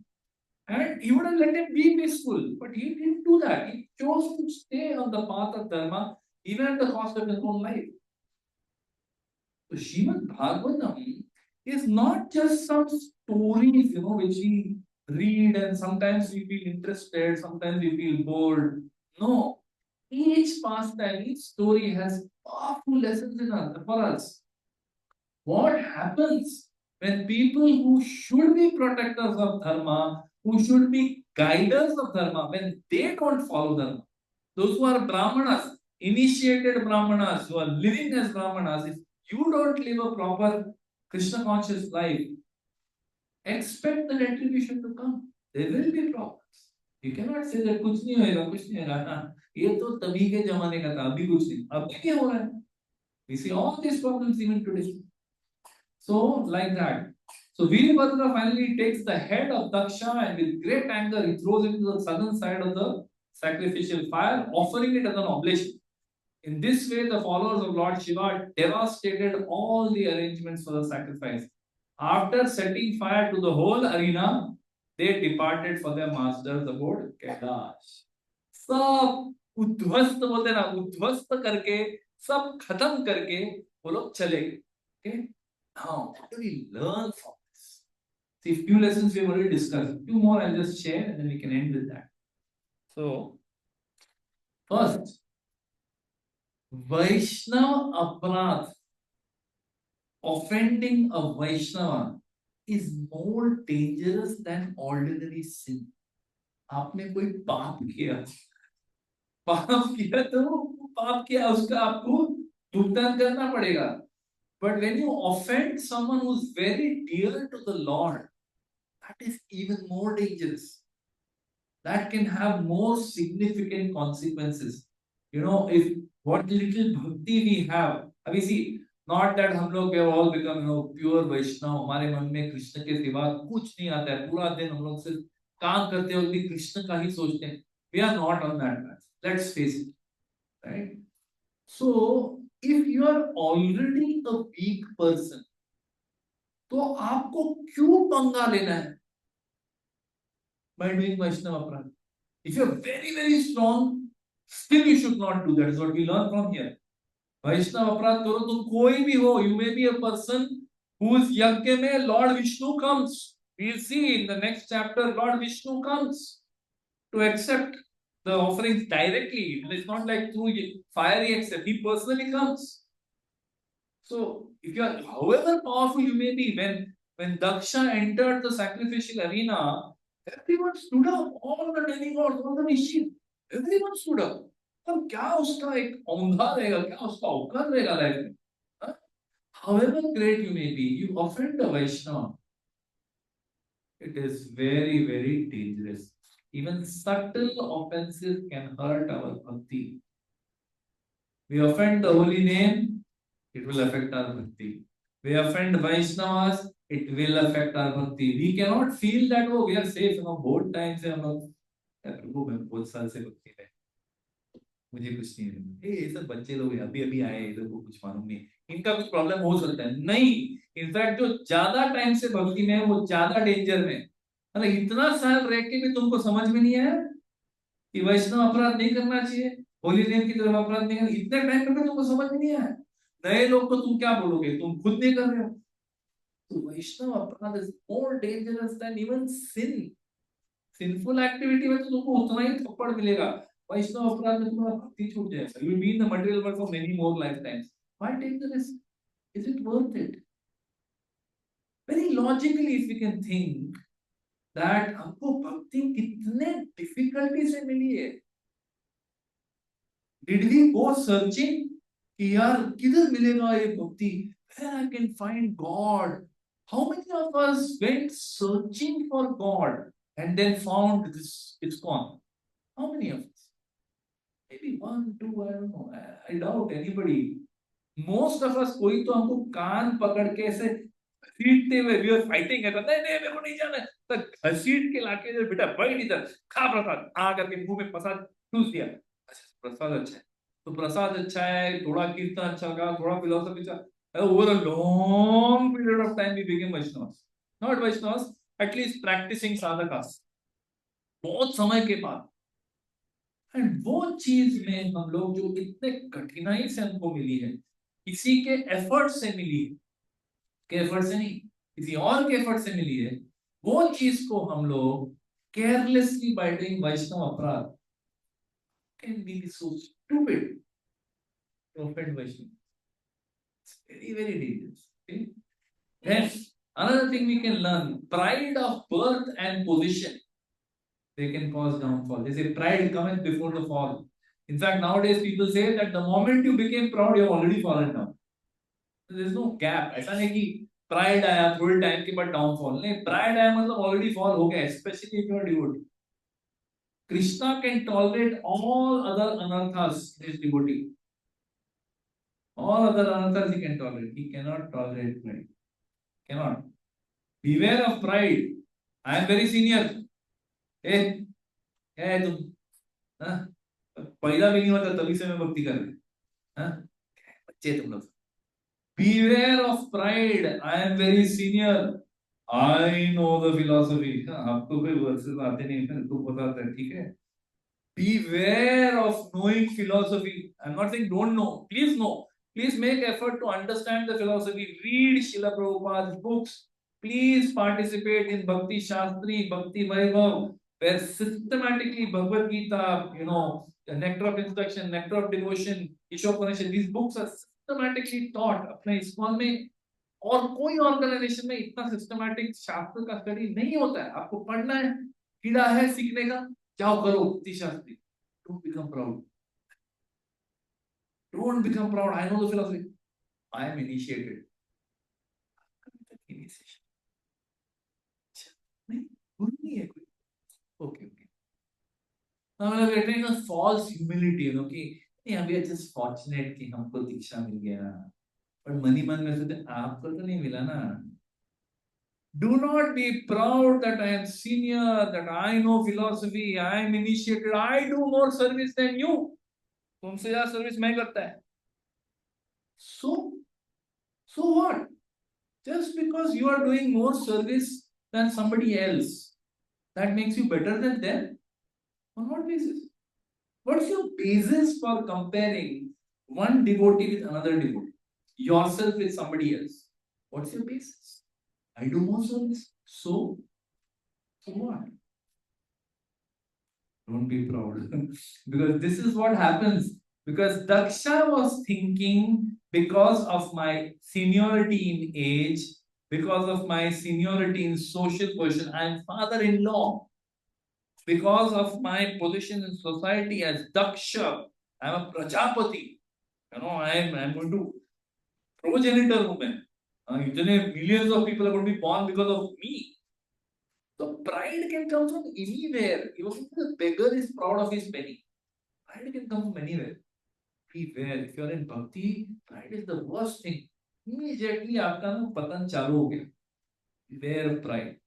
And he would have let him be peaceful, but he didn't do that. He chose to stay on the path of dharma, even at the cost of his own life. So Srimad Bhagavatam is not just some stories, which we read and sometimes we feel interested, sometimes we feel bored. No, each pastime, each story has powerful lessons for us. What happens when people who should be protectors of dharma, who should be guiders of dharma, when they don't follow dharma? Those who are brahmanas, initiated brahmanas, who are living as brahmanas, if you don't live a proper Krishna conscious life, expect the retribution to come. There will be problems. You cannot say that कुछ नहीं होएगा, कुछ नहीं होएगा. हाँ, ये तो तभी के जमाने का था, अभी कुछ नहीं. अभी क्या हो रहा है? We see all these problems even today. So, like that. So, Virabhadra finally takes the head of Daksha and with great anger, he throws it to the southern side of the sacrificial fire, offering it as an oblation. In this way, the followers of Lord Shiva devastated all the arrangements for the sacrifice. After setting fire to the whole arena, they departed for their masters aboard Kailash. सब उद्ध्वस्त बोलते ना, उद्ध्वस्त करके सब खत्म करके वो लोग चले गए. Okay? Now, what do we learn from this? See, few lessons we have already discussed. Two more I'll just share and then we can end with that. So, first, Vaishnava Aparadh, offending a Vaishnava, is more dangerous than ordinary sin. आपने कोई पाप किया तो पाप किया उसका आपको भुगतान करना पड़ेगा. But when you offend someone who's very dear to the Lord, that is even more dangerous. That can have more significant consequences. If what little bhakti we have, we see, not that हम लोग have all become pure Vaishnava, हमारे मन में कृष्ण के सिवा कुछ नहीं आता है, पूरा दिन हम लोग सिर्फ काम करते वक्त भी कृष्ण का ही सोचते हैं. We are not on that path. Let's face it, right? So, if you are already a weak person, तो आपको क्यों पंगा लेना है by doing Vaishnava Aparadh? If you are very, very strong, still you should not do that. Is what we learn from here. Vaishnava Aparadh करो तुम कोई भी हो, you may be a person whose यज्ञ में Lord Vishnu comes. We'll see in the next chapter, Lord Vishnu comes to accept the offerings directly. It's not like through fire he accepts. He personally comes. So, if you are, however powerful you may be, when Daksha entered the sacrificial arena, everyone stood up. All the demigods, all the rishis, everyone stood up. अब क्या उसका एक औंधा रहेगा, क्या उसका औकात रहेगा life में? However great you may be, you offend a Vaishnava, it is very, very dangerous. Even subtle offenses can hurt our bhakti. We offend the holy name, it will affect our bhakti. We offend Vaishnavas, it will affect our bhakti. We cannot feel that, oh, we are safe. बहुत time से हम लोग प्रभु मैं बहुत साल से भक्ति में मुझे कुछ नहीं है. ये सब बच्चे लोग अभी अभी आए, इधर को कुछ मालूम नहीं, इनका कुछ प्रॉब्लम हो सकता है. नहीं, इनफैक्ट जो ज्यादा टाइम से भक्ति में है वो ज्यादा डेंजर में. मतलब इतना साल रह के भी तुमको समझ में नहीं आया कि वैष्णव अपराध नहीं करना चाहिए, होली नेम की तरफ अपराध नहीं करना, इतने टाइम में तुमको समझ में नहीं आया. नए लोग को तुम क्या बोलोगे, तुम खुद नहीं कर रहे हो. तो Vaishnav aparadh is more dangerous than even sin. Sinful activity में तो तुमको उतना ही थप्पड़ मिलेगा, वैष्णव अपराध में तुम्हारा भक्ति छूट जाएगा. You will be in the material world for many more lifetimes. Why take the risk? Is it worth it? Very logically, if we can think, that हमको भक्ति कितने डिफिकल्टी से मिली है. डिड वी गो सर्चिंग कि यार किधर मिलेगा ये भक्ति, where I can find God? How many of us went searching for God and then found this ISKCON? How many of us? Maybe one, two, I don't know. I doubt anybody. Most of us, कोई तो हमको कान पकड़ के ऐसे घसीटते हुए, we were fighting है, नहीं नहीं मेरे को नहीं जाना है, तो घसीट के लाके जो बेटा बैठ इधर, खा प्रसाद, आ करके मुंह में प्रसाद ठूस दिया. अच्छा प्रसाद अच्छा है, तो प्रसाद अच्छा है, थोड़ा कीर्तन अच्छा लगा, थोड़ा फिलोसफी अच्छा. Over a long period of time we became Vaishnavas. Not Vaishnavas, at least practicing sadhakas. बहुत समय के बाद. एंड वो चीज में हम लोग जो इतने कठिनाई से हमको मिली है, किसी के एफर्ट से मिली है, के एफर्ट से नहीं, किसी और के एफर्ट से मिली है, वो चीज को हम लोग carelessly bye doing Vaishnav aparadh, can be so stupid to offend Vaishnav. It's very very dangerous. Okay? Then another thing we can learn, pride of birth and position, they can cause downfall. They say pride cometh before the fall. In fact, nowadays people say that the moment you became proud, you have already fallen down. So there is no gap. ऐसा नहीं कि pride आया थोड़े time के बाद downfall. नहीं, pride आया मतलब already fall हो गया. Especially if you are devotee. Krishna can tolerate all other anarthas in his devotee. All other anarthas he can tolerate. He cannot tolerate pride. Cannot. Beware of pride. I am very senior. Hey, क्या है तुम? हाँ? पैदा भी नहीं हुआ था तभी से मैं भक्ति कर रहा हूँ. बच्चे तुम लोग. Beware of pride. I am very senior. I know the philosophy. आपको कोई वर्सेस आते नहीं है, तो पता है, ठीक है. Beware of knowing philosophy. I'm not saying don't know. Please know. Please make effort to understand the philosophy. Read Srila Prabhupada's books. Please participate in Bhakti Shastri, Bhakti Vaibhav, where systematically Bhagavad Gita, the nectar of instruction, nectar of devotion, Ishopanishad, these books are systematically taught. अपने ISKCON में और कोई organisation में इतना systematic शास्त्र का study नहीं होता है. आपको पढ़ना है, कीड़ा है सीखने का, जाओ करो भक्ति Shastri. Don't become proud. Don't become proud. I know the philosophy. I am initiated. Initiation. नहीं, गुरु नहीं है कोई. Okay, okay. Now we are getting a false humility, कि नहीं, we are just fortunate कि हमको दीक्षा मिल गया. पर मनी मन में सोचते आपको तो नहीं मिला ना. Do not be proud that I am senior, that I know philosophy, I am initiated, I do more service than you. तुमसे ज्यादा सर्विस मैं करता है. So what? Just because you are doing more service than somebody else, that makes you better than them? On what basis? What's your basis for comparing one devotee with another devotee? Yourself with somebody else. What's your basis? I do more service. So what? Don't be proud. Because this is what happens. Because Daksha was thinking, because of my seniority in age, because of my seniority in social position, I am father-in-law. Because of my position in society as Daksha, I am a Prajapati. I am going to progenitor woman. Millions of people are going to be born because of me. So pride can come from anywhere. Even the beggar is proud of his penny. Pride can come from anywhere. Beware. If you are in bhakti, pride is the worst thing. Immediately आपका ना पतन चालू हो गया. Beware of pride.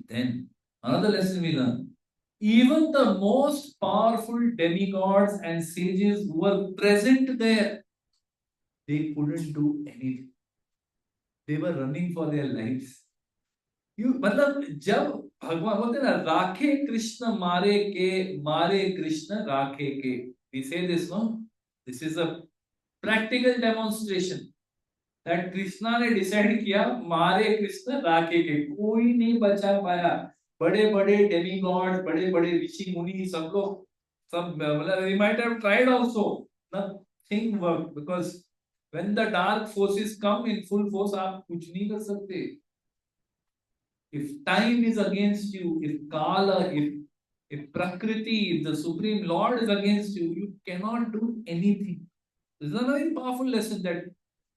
Then another lesson we learn. Even the most powerful demigods and sages who were present there, they couldn't do anything. They were running for their lives. मतलब जब भगवान बोलते ना, राखे कृष्ण मारे कृष्ण राखे के. We say this, no? This is a practical demonstration that Krishna ने decide किया मारे कृष्ण राखे के. कोई नहीं बचा पाया. बड़े बड़े डेमीगॉड्स, बड़े बड़े ऋषि मुनि, सब लोग, सब मतलब we might have tried also, nothing worked, because when the dark forces come in full force, आप कुछ नहीं कर सकते. If time is against you, if Kala, if Prakriti, if the Supreme Lord is against you, you cannot do anything. This is a very powerful lesson that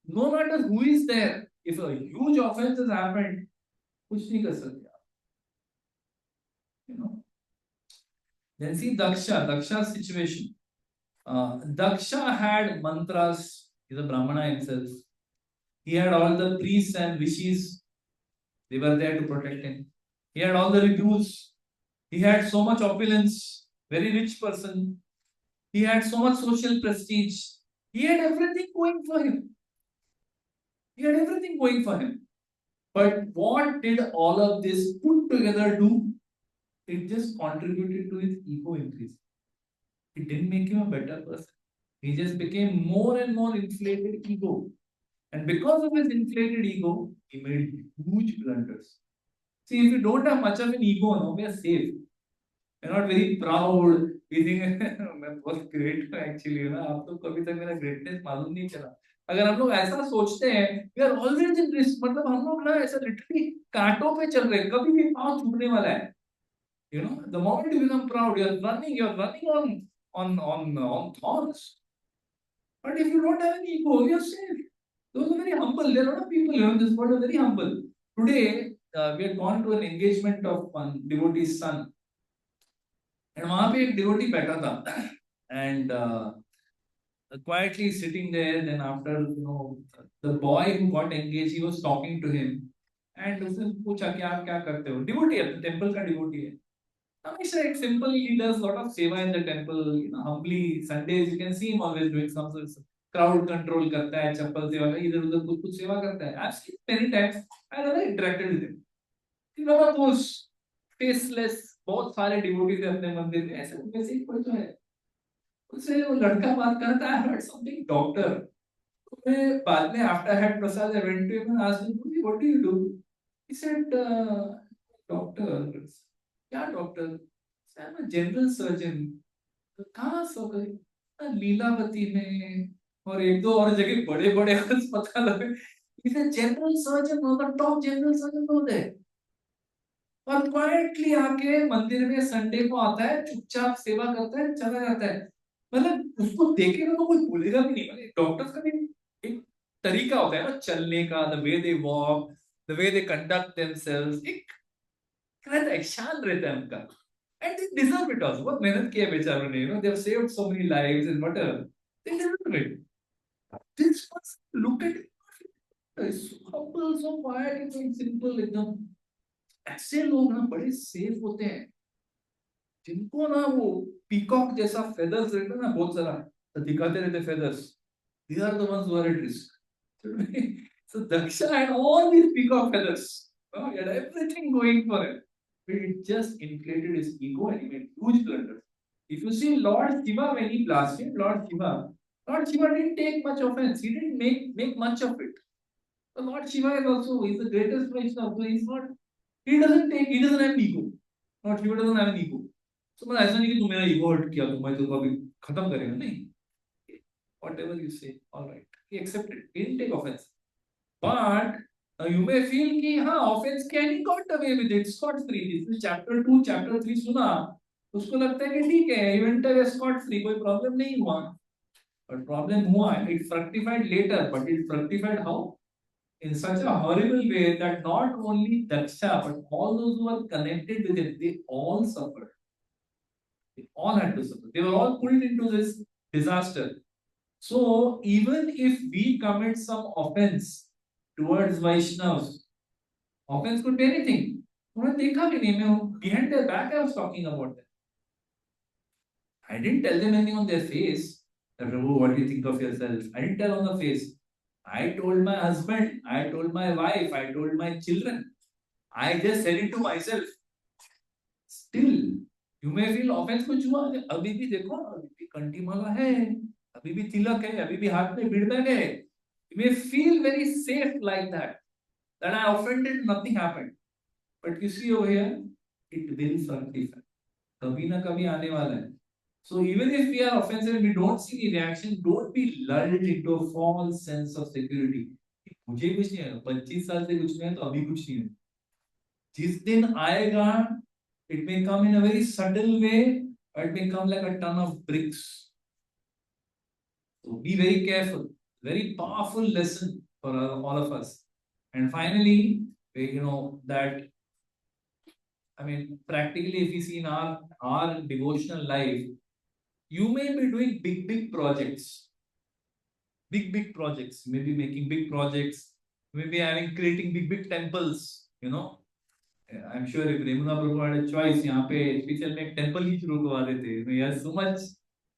no matter who is there, if a huge offense has happened, कुछ नहीं कर सकते आप, you know. Then see Daksha's situation. Daksha had mantras. He's a Brahmana himself. He had all the priests and rishis. They were there to protect him. He had all the reviews. He had so much opulence. Very rich person. He had so much social prestige. He had everything going for him. He had everything going for him. But what did all of this put together do? It just contributed to his ego increase. It didn't make him a better person. He just became more and more inflated ego. And because of his inflated ego, he made huge blunders. See, if you don't have much of an ego, no, we are safe. We're not very proud. We think मैं बहुत great हूँ actually, ना आप तो कभी तक मेरा greatness मालूम नहीं चला. अगर हम लोग ऐसा सोचते हैं, we are always in risk. मतलब हम लोग ना ऐसा literally कांटों पे चल रहे हैं, कभी भी पाँव छूटने वाला है. You know, the moment you become proud, you're running on thorns. But if you don't have an ego, you're safe. Those are very humble. There are a lot of people here in this world are very humble. Today, we had gone to an engagement of one devotee's son. And वहाँ पे एक devotee बैठा था. And quietly sitting there, then after, you know, the boy who got engaged, he was talking to him. And उसने पूछा कि आप क्या करते हो? Devotee है, temple का devotee है. Hamisha, it's simple. He does a lot of seva in the temple. You know, humbly Sundays you can see him always doing some sort of crowd control करता है, चप्पल सेवा का इधर उधर कुछ कुछ सेवा करता है. I've seen many times. I never interacted with him. You know what those faceless बहुत सारे devotees हैं अपने मंदिर में, ऐसे उनमें से एक कोई तो है. उससे वो लड़का बात करता है, I heard something doctor. तो मैं बाद में after I had prasad I went to him and asked him, what do you do? He said, doctor. क्या doctor? I'm a general surgeon. कहाँ सर्जरी? लीलावती में और एक दो और जगह बड़े बड़े अस्पताल में. He's a general surgeon, one of the top general surgeons over there. और क्वाइटली आके मंदिर में संडे को आता है, चुपचाप सेवा करता है, चला जाता है. मतलब उसको देखेगा तो कोई बोलेगा भी नहीं. मतलब डॉक्टर्स का भी एक तरीका होता है ना चलने का, the way they walk, the way they conduct themselves, एक रहता है, शान रहता है उनका. And they deserve it also. बहुत मेहनत की है बेचारों ने, you know, they have saved so many lives and whatever. They deserve it. This person, look at it. It's so humble, so quiet, and so simple एकदम. ऐसे लोग ना बड़े सेफ होते हैं, जिनको ना वो पीकॉक जैसा फेदर्स रहते हैं ना, बहुत सारा दिखाते रहते feathers. These are the ones who are at risk. So Daksha had all these peacock feathers. Oh, he had everything going for him. But it just inflated his ego and he made huge blunders. If you see Lord Shiva, when he blasphemed Lord Shiva didn't take much offense. He didn't make much of it. So Lord Shiva is also, he's the greatest Vaishnava. So he's not, he doesn't have an ego. Lord Shiva doesn't have an ego. So मतलब ऐसा नहीं कि तू मेरा ego हट किया, तो मैं तो कभी खत्म करेगा नहीं. Whatever you say, all right. He accepted. He didn't take offense. But you may feel कि हाँ offense can he got away with it, scot free. This is chapter 2, chapter 3 सुना, उसको लगता है कि ठीक है, he went away scot free, कोई problem नहीं हुआ. But problem हुआ, it fructified later. But it fructified how? In such a horrible way that not only Daksha but all those who were connected with it, they all suffered. They all had to suffer. They were all pulled into this disaster. So even if we commit some offense towards Vaishnavas, offense could be anything. Behind their back I was talking about that. I didn't tell them anything on their face. That, oh, what do you think of yourself? I didn't tell on the face. I told my husband, I told my wife, I told my children. I just said it to myself. Still, you may feel offense कुछ हुआ, अभी भी देखो, अभी भी कंठी माला है, अभी भी तिलक है, अभी भी हाथ में बीड़ बैग है. You may feel very safe like that. That I offended, nothing happened. But you see over here, it will fructify. कभी ना कभी आने वाला है. So even if we are offensive and we don't see the reaction, don't be lulled into a false sense of security. मुझे कुछ नहीं है, 25 साल से कुछ नहीं है, तो अभी कुछ नहीं है. जिस दिन आएगा, it may come in a very subtle way, or it may come like a ton of bricks. So be very careful. Very powerful lesson for all of us. And finally, that, I mean, practically, if you see in our devotional life, you may be doing big projects, big projects, maybe making big projects, maybe having creating big temples, I'm sure if Remuna Prabhu had a choice, यहाँ पे special में एक temple ही शुरू करवा देते. He has so much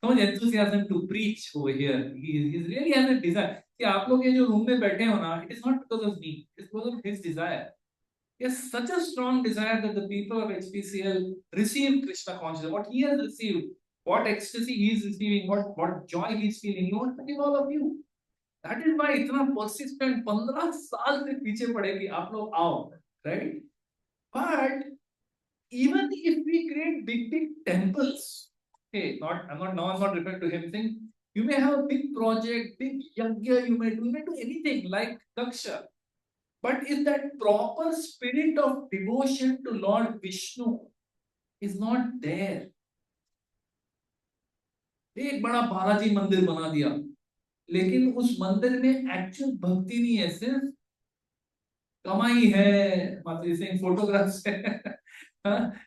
enthusiasm to preach over here. He really has a desire. See, आप लोग ये जो रूम में बैठे हो ना, it is not because of me. It is because of his desire. He has such a strong desire that the people of HPCL receive Krishna consciousness. What he has received, what ecstasy he is receiving, what joy he is feeling, he wants to give all of you. That is why इतना persistent 15 साल से पीछे पड़े कि आप लोग आओ, right? But even if we create big temples, hey, I'm not referring to him saying you may have a big project, big yajna, you may do anything like Daksha. But if that proper spirit of devotion to Lord Vishnu is not there, एक बड़ा बालाजी मंदिर बना दिया, लेकिन उस मंदिर में actual भक्ति नहीं है, सिर्फ कमाई है, मतलब saying photographs है.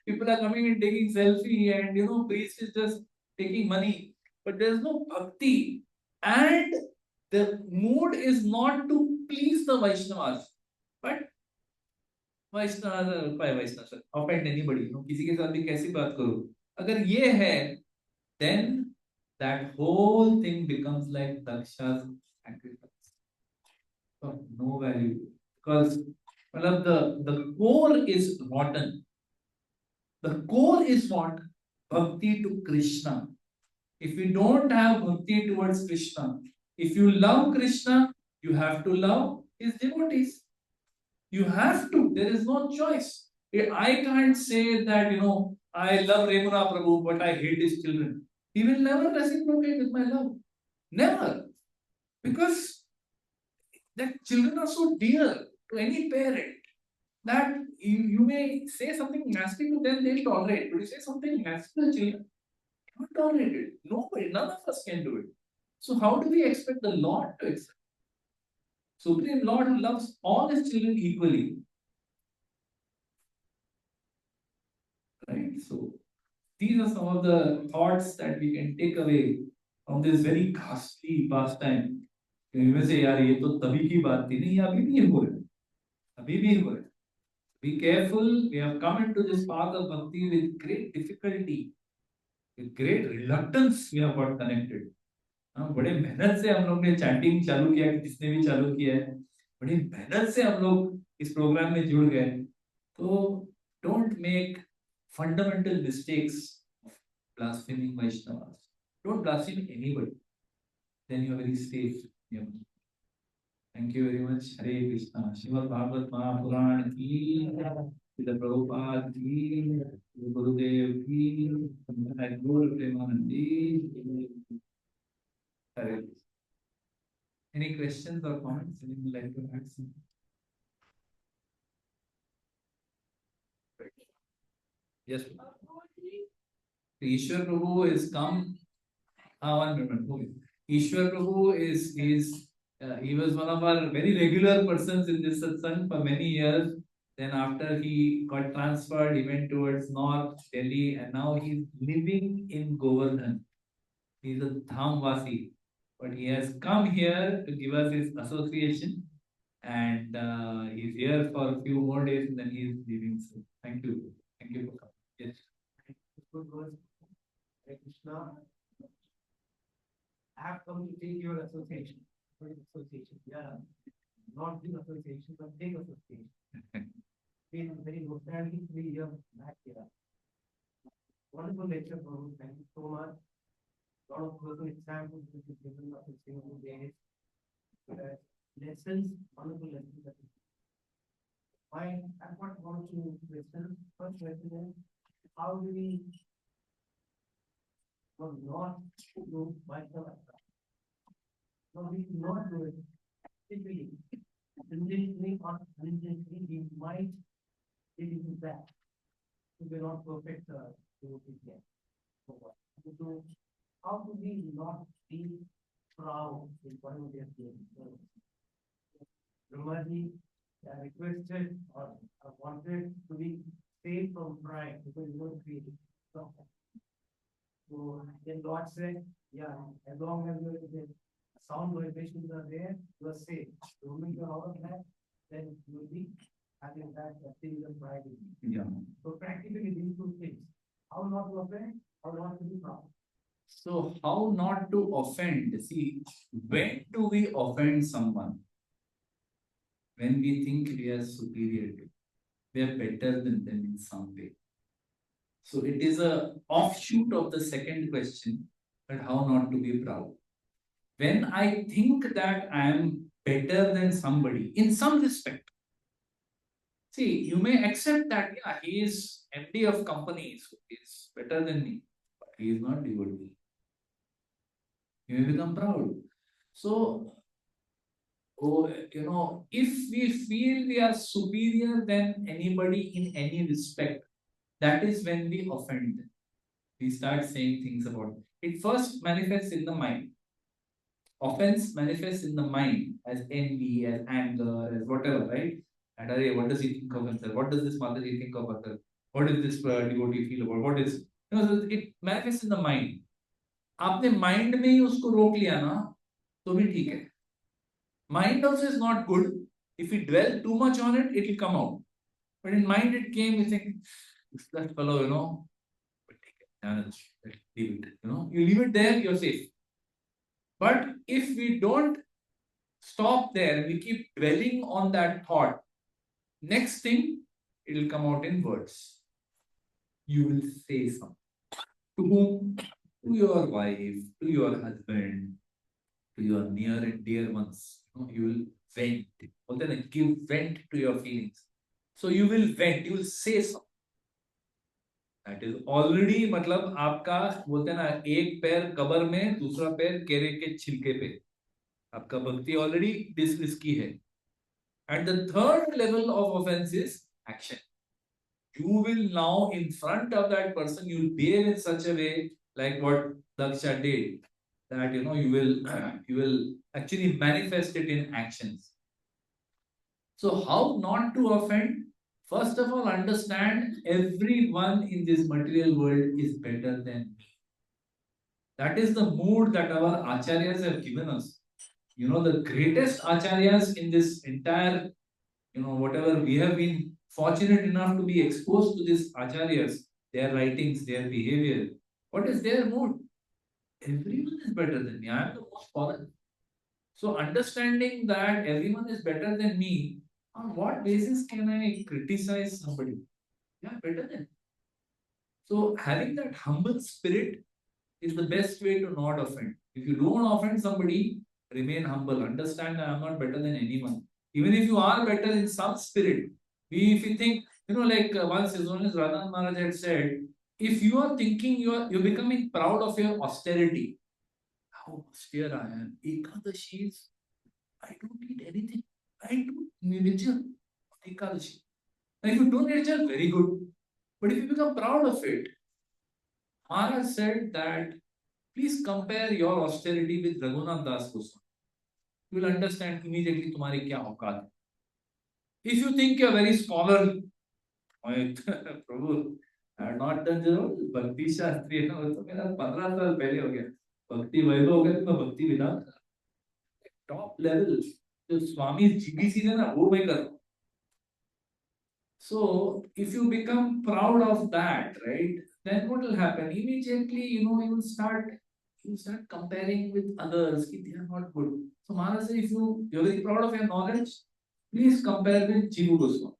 People are coming and taking selfie, and priest is just taking money, but there is no bhakti, and the mood is not to please the Vaishnavas, but Vaishnava offend anybody, किसी के साथ भी कैसी बात करो, अगर ये है, then that whole thing becomes like Daksha's sacrifice of no value, because the core is rotten. The core is what? Bhakti to Krishna. If you don't have bhakti towards Krishna, if you love Krishna, you have to love his devotees. You have to. There is no choice. I can't say that, I love Remuna Prabhu, but I hate his children. He will never reciprocate with my love. Never. Because that children are so dear to any parent that you may say something nasty to them, they'll tolerate. But you say something nasty to the children, not tolerate it. Nobody, none of us can do it. So how do we expect the Lord to accept? Supreme Lord loves all his children equally. Right? So these are some of the thoughts that we can take away from this very ghastly pastime. में से यार ये तो तभी की बात थी, नहीं, अभी भी हो रहा है, अभी भी हो रहा है. Be careful. We have come into this path of bhakti with great difficulty, with great reluctance. We have got connected. बड़े मेहनत से हम लोग ने चैंटिंग चालू किया, जिसने भी चालू किया है, बड़ी मेहनत से हम लोग इस प्रोग्राम में जुड़ गए. तो don't make fundamental mistakes of blaspheming Vaishnavas. Don't blaspheme anybody. Then you are very safe. Yeah. Thank you very much. Hare Krishna. Srimad Bhagavad Mahapuran ki, Srila Prabhupada ki, Gurudev ki, Guru Premanand ji. Hare Krishna. Any questions or comments? Anyone would like to add something? Yes. Ishwar Prabhu has come. 1 minute. Okay. Ishwar Prabhu he was one of our very regular persons in this satsang for many years. Then after he got transferred, he went towards North Delhi, and now he's living in Govardhan. He's a Dhamvasi, but he has come here to give us his association, and he's here for a few more days, and then he's leaving. So thank you for coming. Yes. Hare Krishna. I have come to take your association. Yeah. Not the association, but take association. Been very nostalgic 3 years back here. Wonderful lecture, Prabhu. Thank you so much. A lot of personal examples which you've given us in single days. Lessons, wonderful lessons. I've got 1 or 2 questions. First question is, how do we not do Vaishnava? No, we do not do it. Actively, intentionally or unintentionally, we might it is that we are not perfect devotees yet. So how do we not be proud in whatever we are doing? Brahmaji requested or wanted to be saved from pride because he was created. So then Lord said, yeah, as long as the sound vibrations are there, you are safe. The moment you are out of that, then you will be having that feeling of pride. Yeah. So practically these two things. How not to offend, how not to be proud. So how not to offend? See, when do we offend someone? When we think we are superior to, we are better than them in some way. So it is a offshoot of the second question, that how not to be proud. When I think that I am better than somebody in some respect, see, you may accept that, yeah, he is MD of company, so he is better than me, but he is not devotee. You may become proud. So, if we feel we are superior than anybody in any respect, that is when we offend them. We start saying things about it. It first manifests in the mind. Offense manifests in the mind as envy, as anger, as whatever, right? And what does he think of himself? What does this Mataji think of herself? What does this devotee feel about? What is, so it manifests in the mind. आपने mind में ही उसको रोक लिया ना, तो भी ठीक है. Mind also is not good. If we dwell too much on it, it will come out. But in mind it came, you think, that fellow, but take it, leave it. You leave it there, you're safe. But if we don't stop there, we keep dwelling on that thought, next thing, it will come out in words. You will say something. To whom? To your wife, to your husband, to your near and dear ones. You will vent. Then give vent to your feelings. So you will vent, you will say something. That is already, मतलब आपका बोलते हैं ना, एक पैर cover में, दूसरा पैर केरे के छिलके पे. आपका भक्ति already risky है. And the third level of offense is action. You will now, in front of that person, you will behave in such a way like what Daksha did, that you will actually manifest it in actions. So how not to offend? First of all, understand everyone in this material world is better than me. That is the mood that our acharyas have given us. The greatest acharyas in this entire, whatever we have been fortunate enough to be exposed to these acharyas, their writings, their behavior. What is their mood? Everyone is better than me. I am the most fallen. So understanding that everyone is better than me, on what basis can I criticize somebody? Yeah, better than. So having that humble spirit is the best way to not offend. If you don't offend somebody, remain humble. Understand that I'm not better than anyone. Even if you are better in some spirit, if you think, like once His Holiness Radha Maharaj had said, if you are thinking you're becoming proud of your austerity, how austere I am. Ekadashi is, I don't need anything. I do nirjal. Ekadashi. Now, if you do nirjal, very good. But if you become proud of it, Maharaj said that please compare your austerity with Raghunath Das Goswami. You will understand immediately तुम्हारी क्या औकात है. If you think you are very scholarly, Prabhu, I have not done भक्ति शास्त्री है ना, वो तो मेरा 15 साल पहले हो गया. भक्ति वैभव हो गया तो मैं भक्ति विधान टॉप लेवल जो स्वामी जीबीसी ने ना वो मैं कर. So if you become proud of that, right, then what will happen? Immediately, you will start comparing with others. They are not good. So Maharaj says, if you're very proud of your knowledge, please compare with Jivu Goswami.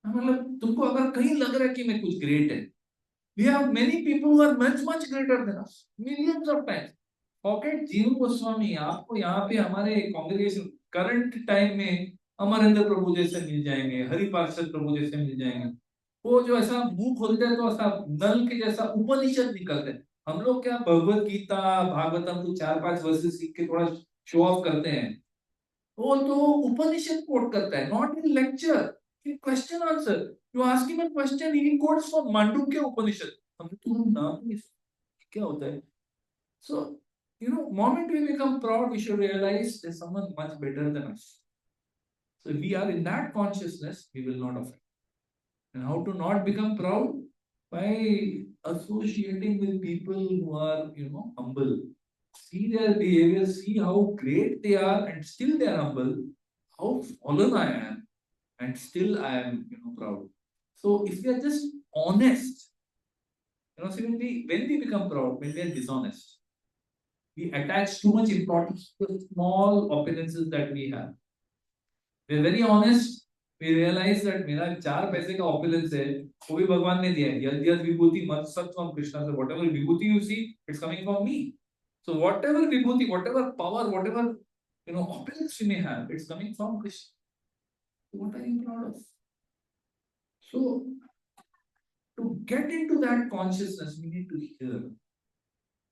मतलब तुमको अगर कहीं लग रहा है कि मैं कुछ great है, we have many people who are much greater than us, millions of times. Forget Jivu Goswami. आपको यहाँ पे हमारे congregation current time में अमरेंद्र प्रभु जैसे मिल जाएंगे, हरि पार्षद प्रभु जैसे मिल जाएंगे. वो जो ऐसा मुंह खोलते हैं तो ऐसा नल के जैसा उपनिषद निकलते हैं. हम लोग क्या भगवत गीता भागवतम को 4-5 वर्ष सीख के थोड़ा शो ऑफ करते हैं. वो तो उपनिषद कोट करता है, not in lecture. Question answer. You ask him a question, he quotes from Mandukya Upanishad. क्या होता है? So, moment we become proud, we should realize there's someone much better than us. So if we are in that consciousness, we will not offend. And how to not become proud? By associating with people who are, humble. See their behavior, see how great they are, and still they are humble. How fallen I am, and still I am, proud. So if we are just honest, see when we become proud, when we are dishonest, we attach too much importance to the small appearances that we have. We're very honest. We realize that मेरा 4 पैसे का opulence है, वो भी भगवान ने दिया है. यद यद विभूति मत सत्वम कृष्णा से whatever vibhuti you see, it's coming from me. So whatever vibhuti, whatever power, whatever opulence you may have, it's coming from Krishna. So what are you proud of? So to get into that consciousness, we need to hear.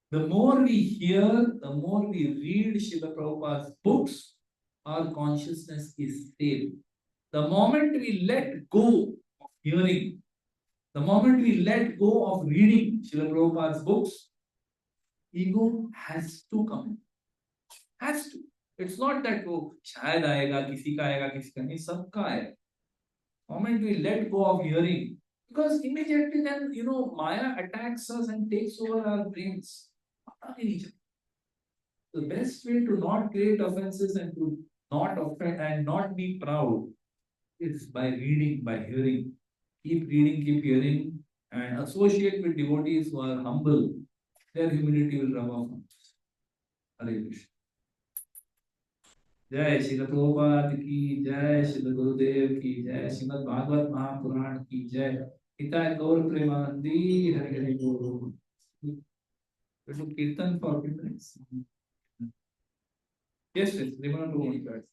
The more we hear, the more we read Srila Prabhupada's books, our consciousness is saved. The moment we let go of hearing, the moment we let go of reading Srila Prabhupada's books, ego has to come in. Has to. It's not that वो शायद आएगा, किसी का आएगा, किसी का नहीं, सबका आएगा. The moment we let go of hearing, because immediately then Maya attacks us and takes over our brains. The best way to not create offenses and to not offend and not be proud is by reading, by hearing. Keep reading, keep hearing, and associate with devotees who are humble. Their humility will rub off on us. Hare Krishna. जय श्री प्रभुपाद की जय, श्री गुरुदेव की जय, श्रीमद् भागवत महापुराण की जय. हिताय गौर प्रेमानंदी. हरे हरे बोल. We do kirtan for a few minutes. Yes, yes, they want to want that.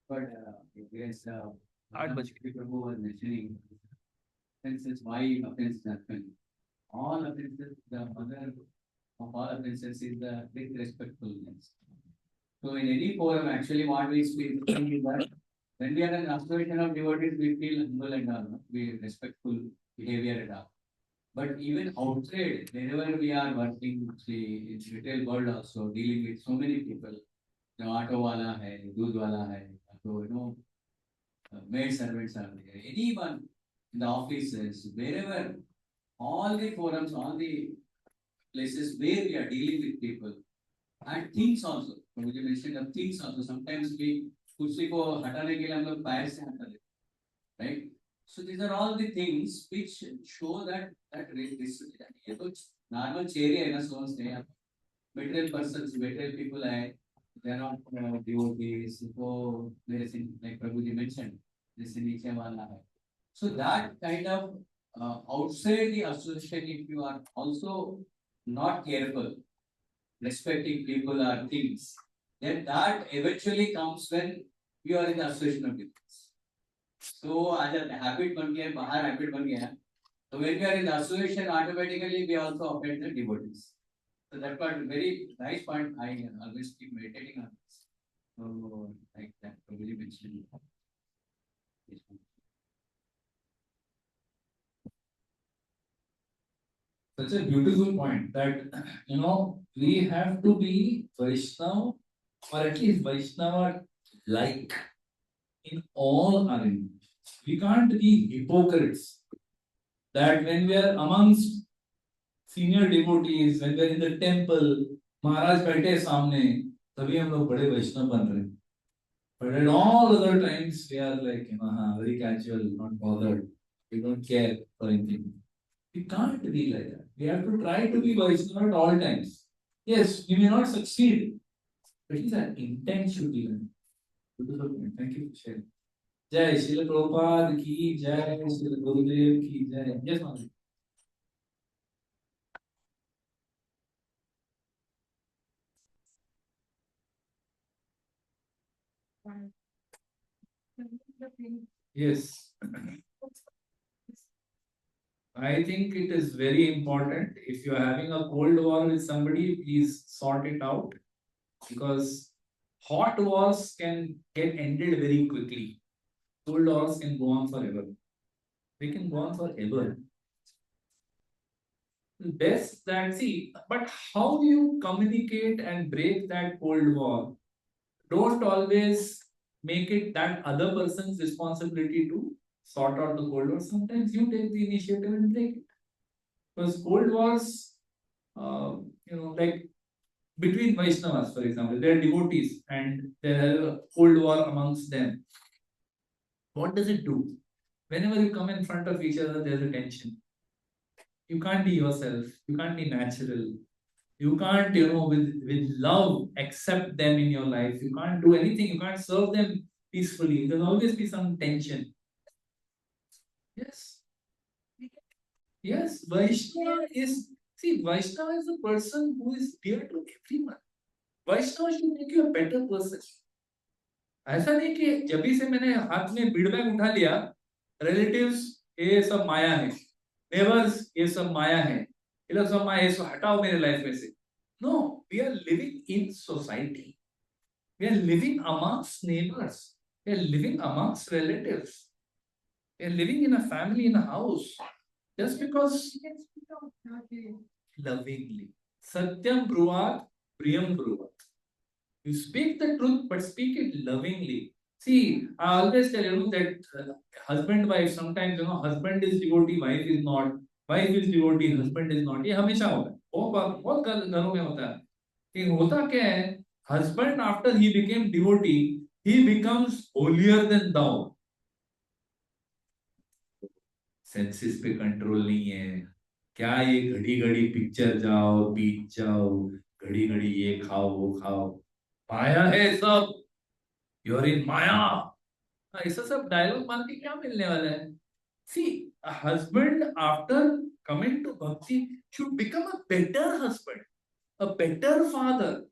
But there's 8 people who were mentioning offenses, why offenses happen. All offenses, the mother of all offenses is the disrespectfulness. So in any forum, actually what we speak is that when we are in association of devotees, we feel humble and all, we respectful behavior and all. But even outside, wherever we are working, see, in retail world also, dealing with so many people, auto wala hai, doodh wala hai, so maid servants are there, anyone in the offices, wherever, all the forums, all the places where we are dealing with people, and things also. You mentioned of things also. Sometimes we कुर्सी को हटाने के लिए हम लोग पैर से हटा देते, right? So these are all the things which show that this ये तो normal chair है ना, सोच से material persons, material people है, they are not devotees. So मेरे से like प्रभु जी mentioned, जैसे नीचे वाला है. So that kind of outside the association, if you are also not careful, respecting people or things, then that eventually comes when you are in the association of difference. So as a habit बन गया, बाहर habit बन गया. So when we are in the association, automatically we also offend the devotees. So that part very nice point. I always keep meditating on this. So like that, probably mentioned. Such a beautiful point that we have to be Vaishnava, or at least Vaishnava like in all our interactions. We can't be hypocrites. That when we are amongst senior devotees, when we are in the temple, Maharaj बैठे है सामने, तभी हम लोग बड़े वैष्णव बन रहे हैं. But at all other times, we are like, very casual, not bothered. We don't care for anything. We can't be like that. We have to try to be Vaishnava at all times. Yes, we may not succeed, but at least our intent should be there. Beautiful point. Thank you for sharing. Jai Srila Prabhupada ki jai, Srila Gurudev ki jai. Yes, Mami. Yes. I think it is very important. If you are having a cold war with somebody, please sort it out, because hot wars can get ended very quickly. Cold wars can go on forever. They can go on forever. Best that, see, but how do you communicate and break that cold war? Don't always make it that other person's responsibility to sort out the cold war. Sometimes you take the initiative and break it. Because cold wars, uh, like between Vaishnavas, for example, they are devotees and there is a cold war amongst them. What does it do? Whenever you come in front of each other, there's a tension. You can't be yourself. You can't be natural. You can't, with love, accept them in your life. You can't do anything. You can't serve them peacefully. There'll always be some tension. Yes. Yes. Vaishnava is a person who is dear to everyone. Vaishnava should make you a better person. ऐसा नहीं कि जब भी से मैंने हाथ में Bir bag उठा लिया, रिलेटिव्स ये सब माया है, नेबर्स ये सब माया है, ये लोग सब माया है, इसको हटाओ मेरे लाइफ में से. No, we are living in society. We are living amongst neighbors. We are living amongst relatives. We are living in a family, in a house. Just because lovingly. Satyam bruvat, priyam bruvat. You speak the truth, but speak it lovingly. See, I always tell that husband wife, sometimes husband is devotee, wife is not. Wife is devotee, husband is not. ये हमेशा होता है. बहुत घरों में होता है. लेकिन होता क्या है? Husband, after he became devotee, he becomes holier than thou. Senses पे कंट्रोल नहीं है. क्या ये घड़ी घड़ी पिक्चर जाओ, बीच जाओ, घड़ी घड़ी ये खाओ वो खाओ, माया है सब. यू आर इन माया. ऐसा सब डायलॉग मार के क्या मिलने वाला है? सी, a husband after coming to bhakti should become a better husband, a better father,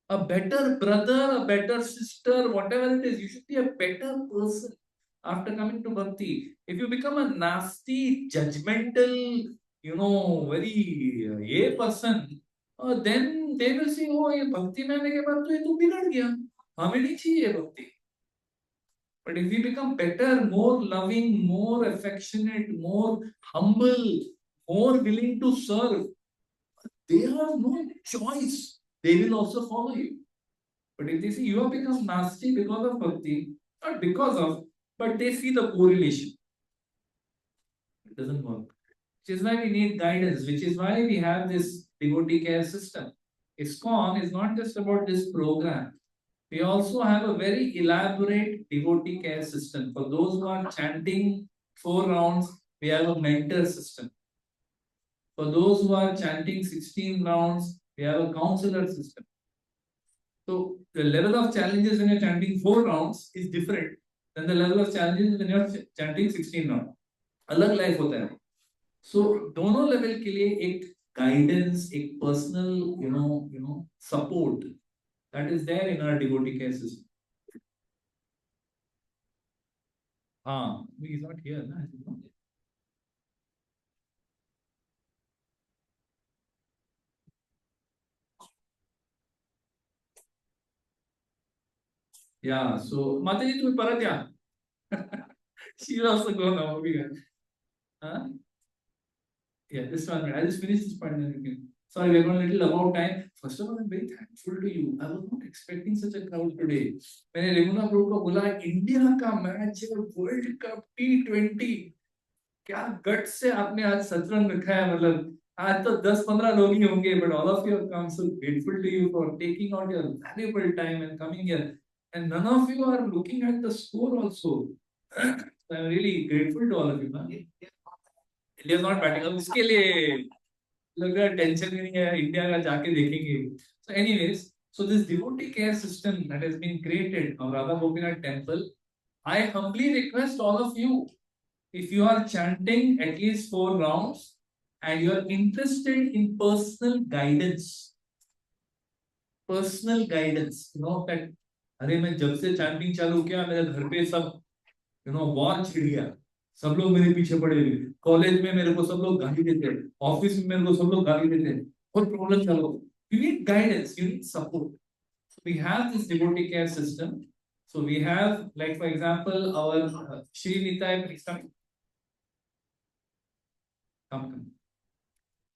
a better brother, a better sister, whatever it is. You should be a better person after coming to bhakti. If you become a nasty, judgmental, very person, then they will say, oh, ये भक्ति में आने के बाद तो ये तो बिगड़ गया, हमें नहीं चाहिए भक्ति. But if we become better, more loving, more affectionate, more humble, more willing to serve, they have no choice. They will also follow you. But if they see you have become nasty because of bhakti, not because of, but they see the correlation. It doesn't work. Which is why we need guidance, which is why we have this devotee care system. ISKCON is not just about this program. We also have a very elaborate devotee care system. For those who are chanting 4 rounds, we have a mentor system. For those who are chanting 16 rounds, we have a counselor system. So the level of challenges when you're chanting 4 rounds is different than the level of challenges when you're chanting 16 rounds. अलग life होता है. So दोनों level के लिए एक guidance, एक personal, support that is there in our devotee care system. He is not here, na? Yeah, so Mataji, tu परत या. She will also go now. Huh? Yeah, this one. I'll just finish this part and then we can. Sorry, we're going a little above time. First of all, I'm very thankful to you. I was not expecting such a crowd today. मैंने Remuna bro को बोला India का match है, world cup T20. क्या गट से आपने आज सतरंग रखा है. मतलब आज तो 10-15 लोग ही होंगे, but all of you have come. So grateful to you for taking out your valuable time and coming here. And none of you are looking at the score also. So I'm really grateful to all of you. India not batting, अब इसके लिए लग रहा है tension भी नहीं है, India का जाके देखेंगे. So anyways, so this devotee care system that has been created of Radha Gopinath temple, I humbly request all of you, if you are chanting at least 4 rounds and you are interested in personal guidance, that अरे मैं जब से chanting चालू किया मेरे घर पे सब वॉर छिड़ गया. सब लोग मेरे पीछे पड़े हुए, कॉलेज में मेरे को सब लोग गाली देते, ऑफिस में मेरे को सब लोग गाली देते, बहुत प्रॉब्लम चलो, you need guidance, you need support. So we have this devotee care system. So we have, like for example, our Shri Nitai, please come.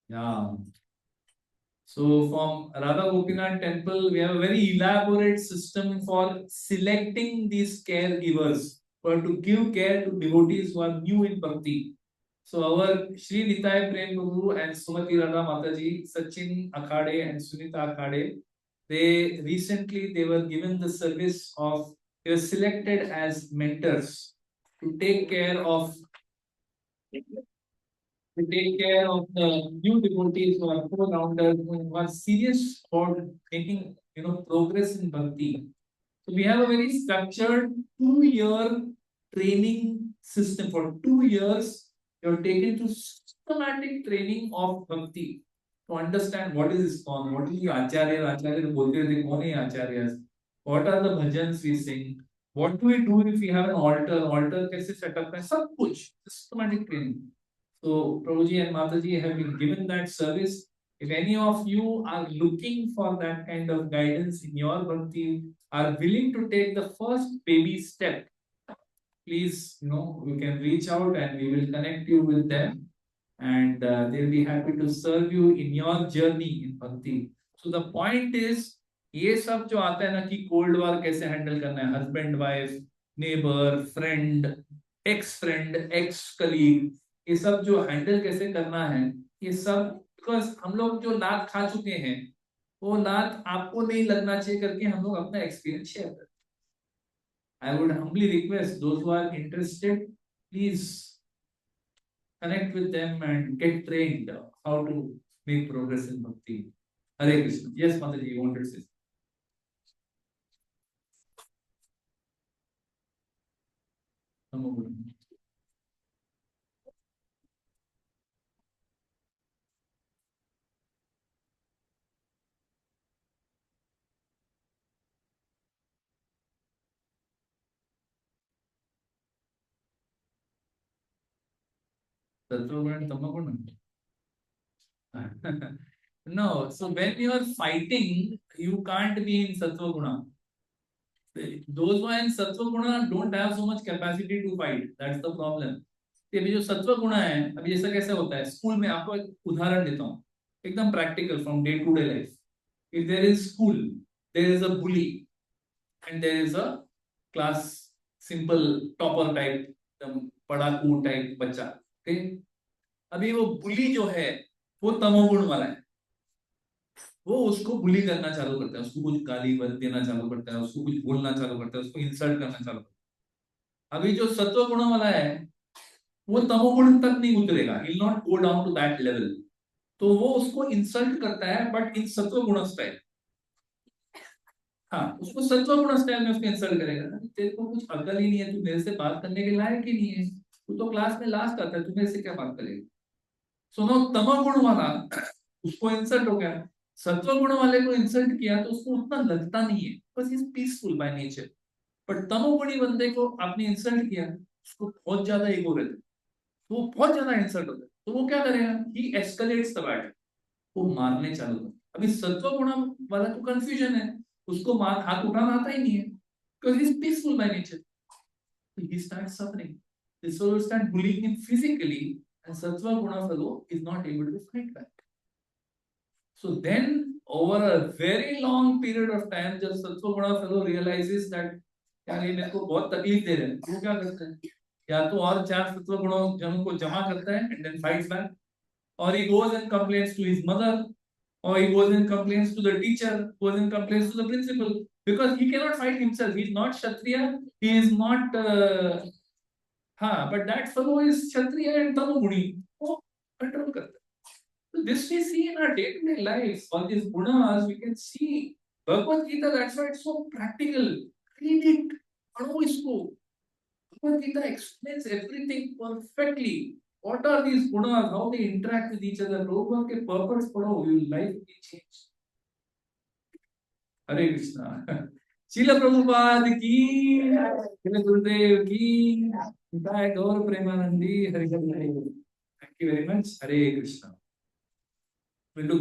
Yeah. So from Radha Gopinath temple, we have a very elaborate system for selecting these caregivers for to give care to devotees who are new in bhakti. So our Shri Nitai Prem Guru and Sumati Radha Mataji, Sachin Akhade and Sunita Akhade, they were given the service of, they were selected as mentors to take care of the new devotees who are co-rounders, who are serious about making progress in bhakti. So we have a very structured 2 year training system. For 2 years, you're taken to systematic training of bhakti to understand what is ISKCON, what is the Acharya bolte the kaun hai Acharyas, what are the bhajans we sing, what do we do if we have an altar kaise set up hai, sab kuch systematic training. So Prabhuji and Mataji have been given that service. If any of you are looking for that kind of guidance in your bhakti, are willing to take the first baby step, please, you can reach out and we will connect you with them, and they'll be happy to serve you in your journey in bhakti. So the point is, ये सब जो आता है ना कि cold war कैसे handle करना है, husband wife, neighbour, friend, ex colleague, ये सब जो हैंडल कैसे करना है, ये सब बिकॉज हम लोग जो लात खा चुके हैं, वो लात आपको नहीं लगना चाहिए करके हम लोग अपना एक्सपीरियंस शेयर करते हैं. I would humbly request those who are interested, please connect with them and get trained how to make progress in bhakti. Hare Krishna. Yes, Mataji, you wanted to say something. Sattva and Tama. No, so when you are fighting, you can't be in Sattva Guna. Those who are in Sattva Guna don't have so much capacity to fight. That's the problem. अभी जो सत्व गुण है, अभी जैसा कैसे होता है स्कूल में, आपको एक उदाहरण देता हूँ एकदम practical from day to day life. If there is school, there is a bully and there is a class simple topper type, पढ़ाकू type बच्चा. Okay? अभी वो बुली जो है वो तमोगुण वाला है, वो उसको बुली करना चालू करता है, उसको कुछ गाली देना चालू करता है, उसको कुछ बोलना चालू करता है, उसको इंसल्ट करना चालू करता है. अभी जो सत्व गुण वाला है वो तमोगुण तक नहीं उतरेगा, he will not go down to that level. तो वो उसको इंसल्ट करता है बट इन सत्व गुण स्टाइल. हाँ, उसको सत्व गुण स्टाइल में उसको इंसल्ट करेगा. तेरे को कुछ अकल ही नहीं है, तू मेरे से बात करने के लायक ही नहीं है, तू तो क्लास में लास्ट आता है, तू मेरे से क्या बात करेगा. सुनो, तमोगुण वाला उसको इंसल्ट हो गया, सत्व गुण वाले को इंसल्ट किया तो उसको उतना लगता नहीं है, बस is peaceful by nature. But तमोगुणी बंदे को आपने इंसल्ट किया, उसको बहुत ज्यादा ईगो रहता है, तो वो बहुत ज्यादा इंसल्ट होता है, तो वो क्या करेगा, ही एस्केलेट्स द बैटल, वो मारने चालू कर. अभी सत्व गुण वाला तो कंफ्यूजन है, उसको मार हाथ उठाना आता ही नहीं है, because he is peaceful by nature. He starts suffering. This fellow will start bullying him physically, and Sattva Guna fellow is not able to fight back. So then, over a very long period of time, जब Sattva Guna fellow realizes that यार ये मेरे को बहुत तकलीफ दे रहे हैं, वो क्या करता है, या तो और चार सत्व गुणों जनों को जमा करता है and then fights back, or he goes and complains to his mother, or he goes and complains to the teacher, goes and complains to the principal, because he cannot fight himself. He is not Kshatriya, he is not हाँ, but that fellow is Kshatriya and Tamoguni, वो control करता है. So this we see in our day-to-day lives. All these gunas we can see. Bhagavad Gita, that's why it's so practical. Read it. पढ़ो इसको. Bhagavad Gita explains everything perfectly. What are these gunas? How they interact with each other? Prabhupada के purpose पढ़ो, your life will change. Hare Krishna. Srila Prabhupada ki, Srila Gurudev ki, Nitai Gaur Premanandi, Hari Hari. Thank you very much. Hare Krishna. We'll do